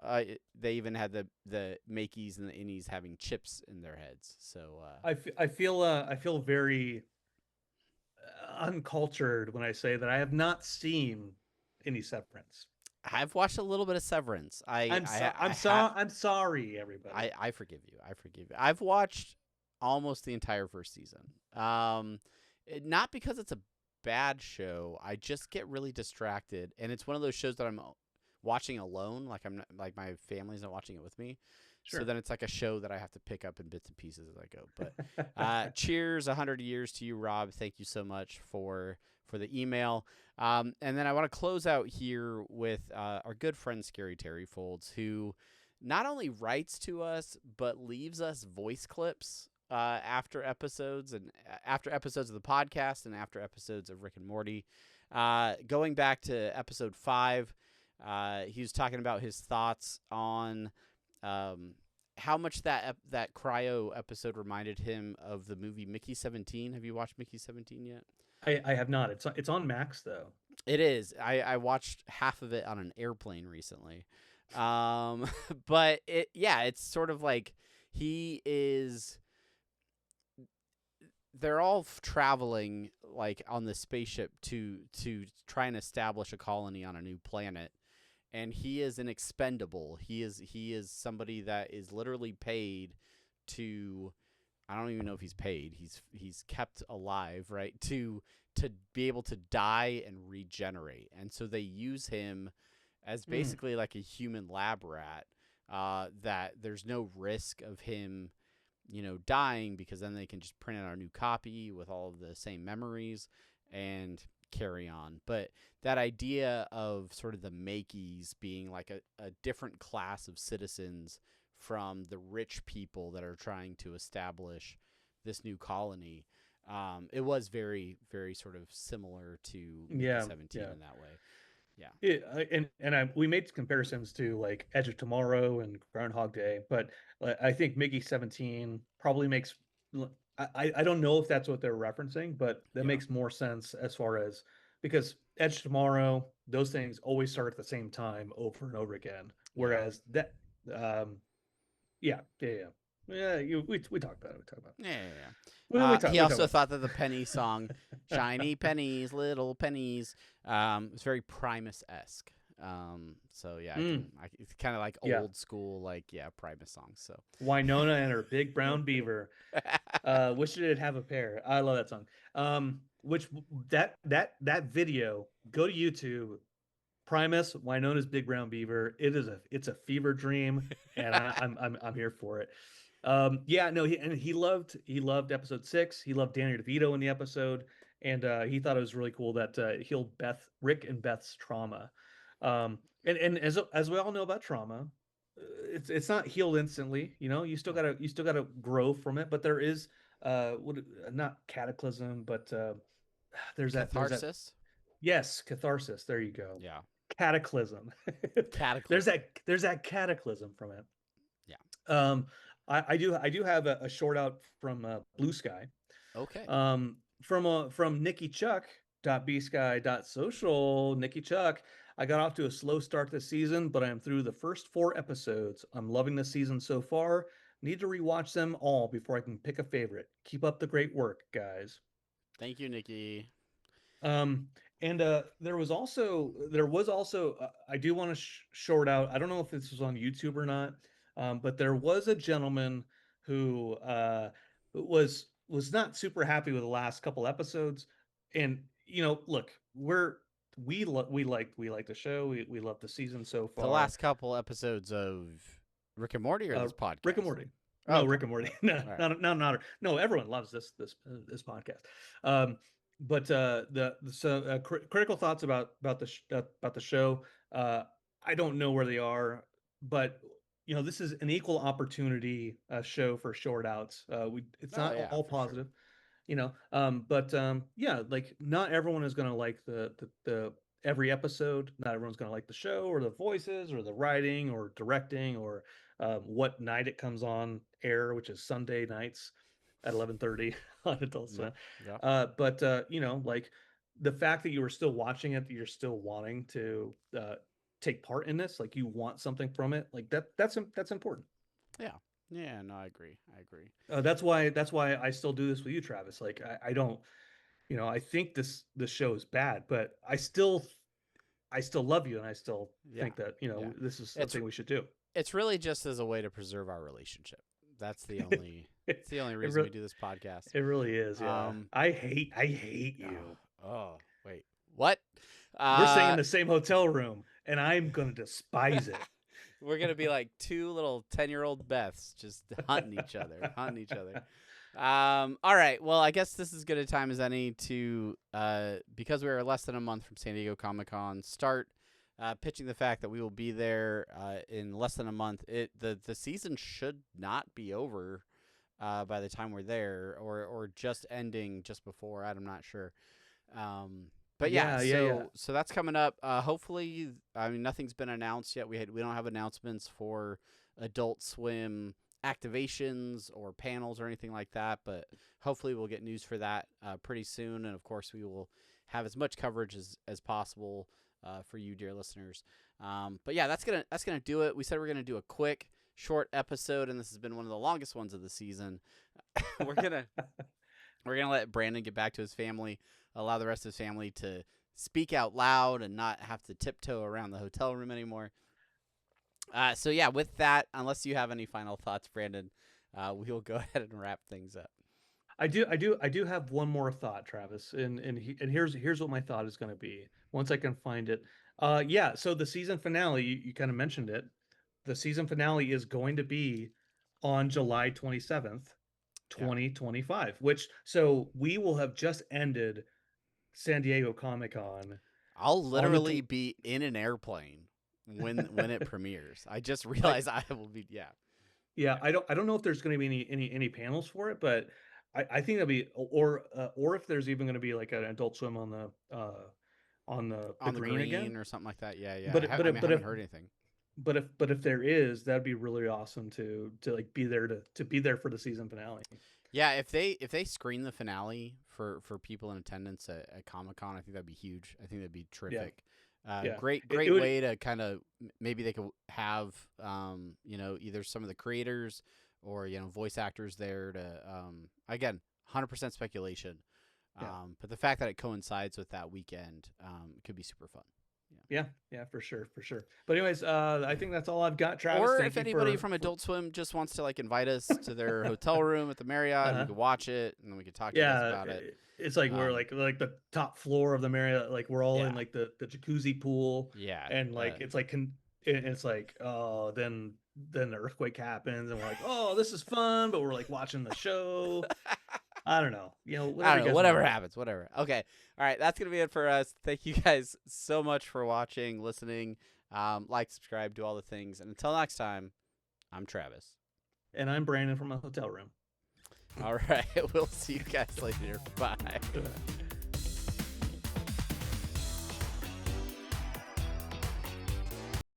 They even had the Makeys and the innies having chips in their heads. So I feel very uncultured when I say that I have not seen any Severance. I've watched a little bit of Severance. I'm sorry, everybody. I forgive you. I forgive you. I've watched almost the entire first season. Not because it's a bad show. I just get really distracted, and it's one of those shows that I'm watching alone. Like I'm not, like my family's not watching it with me. Sure. So then it's like a show that I have to pick up in bits and pieces as I go. But cheers, 100 years to you, Rob. Thank you so much for the email. And then I want to close out here with our good friend Scary Terry Folds, who not only writes to us but leaves us voice clips after episodes of the podcast and after episodes of Rick and Morty. Going back to episode 5, he was talking about his thoughts on how much that cryo episode reminded him of the movie Mickey 17. Have you watched Mickey 17 yet? I have not. It's on Max though. It is. I watched half of it on an airplane recently. But it's sort of like they're all traveling like on the spaceship to try and establish a colony on a new planet, and he is an expendable. He is somebody that is literally paid to, I don't even know if he's paid. He's kept alive, right? To be able to die and regenerate. And so they use him as basically like a human lab rat, that there's no risk of him, dying, because then they can just print out a new copy with all of the same memories and carry on. But that idea of sort of the Makeys being like a different class of citizens from the rich people that are trying to establish this new colony, it was very, very sort of similar to Mickey 17 in that way. Yeah, we made comparisons to like Edge of Tomorrow and Groundhog Day, but I think Mickey 17 probably makes. I don't know if that's what they're referencing, but that makes more sense as far as, because Edge of Tomorrow, those things always start at the same time over and over again, whereas that, we talked about it. He also thought that the penny song, "Shiny pennies, little pennies," was very Primus-esque. So yeah, it's kind of like old school, like Primus songs. So Winona and her big brown beaver. Wish it'd have a pair. I love that song. Which that video, go to YouTube, Primus, Winona's Big Brown Beaver. It's a fever dream, and I'm here for it. Yeah, no, he loved episode 6. He loved Danny DeVito in the episode, and he thought it was really cool that healed Rick and Beth's trauma. And as we all know about trauma, it's not healed instantly. You still gotta grow from it. But there is what not cataclysm, but there's that Catharsis. yes, catharsis. There you go. Yeah. Cataclysm. there's Cataclysm. that cataclysm from it. Yeah. I do have a short out from Blue Sky. Okay. From Nikki Chuck .bsky.social. Nikki Chuck, I got off to a slow start this season, but I am through the first 4 episodes. I'm loving the season so far. Need to rewatch them all before I can pick a favorite. Keep up the great work, guys. Thank you, Nikki. And there was also I do want to short out. I don't know if this was on YouTube or not, but there was a gentleman who was not super happy with the last couple episodes. And look, we like the show. We love the season so far. The last couple episodes of Rick and Morty or this podcast? Rick and Morty. Oh, No, okay. Rick and Morty. No, Right. no. Everyone loves this podcast. But critical thoughts about the show. I don't know where they are, but this is an equal opportunity show for short outs. It's Oh, not yeah, all for sure. positive, but yeah, like not everyone is going to like the every episode. Not everyone's going to like the show or the voices or the writing or directing or what night it comes on air, which is Sunday nights at 11:30 on Adult Swim. But like the fact that you were still watching it, that you're still wanting to take part in this, like you want something from it, like that's important. Yeah. Yeah. No, I agree. I agree. That's why I still do this with you, Travis. Like I don't, I think this show is bad, but I still love you, and I still Yeah. think that Yeah. this is something we should do. It's really just as a way to preserve our relationship. That's the only. It's the only It reason re- we do this podcast. It really is. Yeah. I hate you. Oh, wait. What? We're staying in the same hotel room, and I'm gonna despise it. We're gonna be like 2 little 10-year-old Beths just hunting each other. All right. Well, I guess this is as good a time as any to, because we are less than a month from San Diego Comic-Con, start pitching the fact that we will be there in less than a month. The season should not be over by the time we're there, or just ending just before. I'm not sure. But so that's coming up. Hopefully, I mean, nothing's been announced yet. We don't have announcements for Adult Swim activations or panels or anything like that, but hopefully we'll get news for that pretty soon. And of course, we will have as much coverage as possible for you, dear listeners. But yeah, that's gonna do it. We said we're gonna do a quick, short episode, and this has been one of the longest ones of the season. we're gonna let Brandon get back to his family, allow the rest of his family to speak out loud and not have to tiptoe around the hotel room anymore. So yeah, with that, unless you have any final thoughts, Brandon, we'll go ahead and wrap things up. I do have one more thought, Travis, and here's what my thought is going to be once I can find it. Yeah, so the season finale, you kind of mentioned it. The season finale is going to be on July 27th, 2025, so we will have just ended San Diego Comic-Con. I'll literally be in an airplane when it premieres. I just realized I will be. Yeah. I don't know if there's going to be any panels for it, but I think that'll be, or if there's even going to be like an Adult Swim on the green again or something like that. Yeah. But I haven't heard anything. But if there is, that'd be really awesome to like be there to be there for the season finale. Yeah, if they screen the finale for people in attendance at Comic-Con, I think that'd be huge. I think that'd be terrific. Great way to kind of, maybe they could have either some of the creators or voice actors there to again, 100% speculation. But the fact that it coincides with that weekend could be super fun. Yeah, for sure. But anyways, I think that's all I've got, Travis. Or Thank if you anybody for from Adult Swim just wants to like invite us to their hotel room at the Marriott, and we uh could watch it, and then we could talk to you guys yeah, about it. it's like we're Um, like the top floor of the Marriott, like we're all in yeah, like the jacuzzi pool, yeah. and like it's like it's like oh then the earthquake happens and we're like, oh, this is fun, but we're like watching the show. I don't know, I whatever don't you know. guys want Whatever to do. happens, whatever. Okay. All right. That's gonna be it for us. Thank you guys so much for watching, listening. Like, subscribe, do all the things. And until next time, I'm Travis. And I'm Brandon from a hotel room. All right. We'll see you guys later. Bye.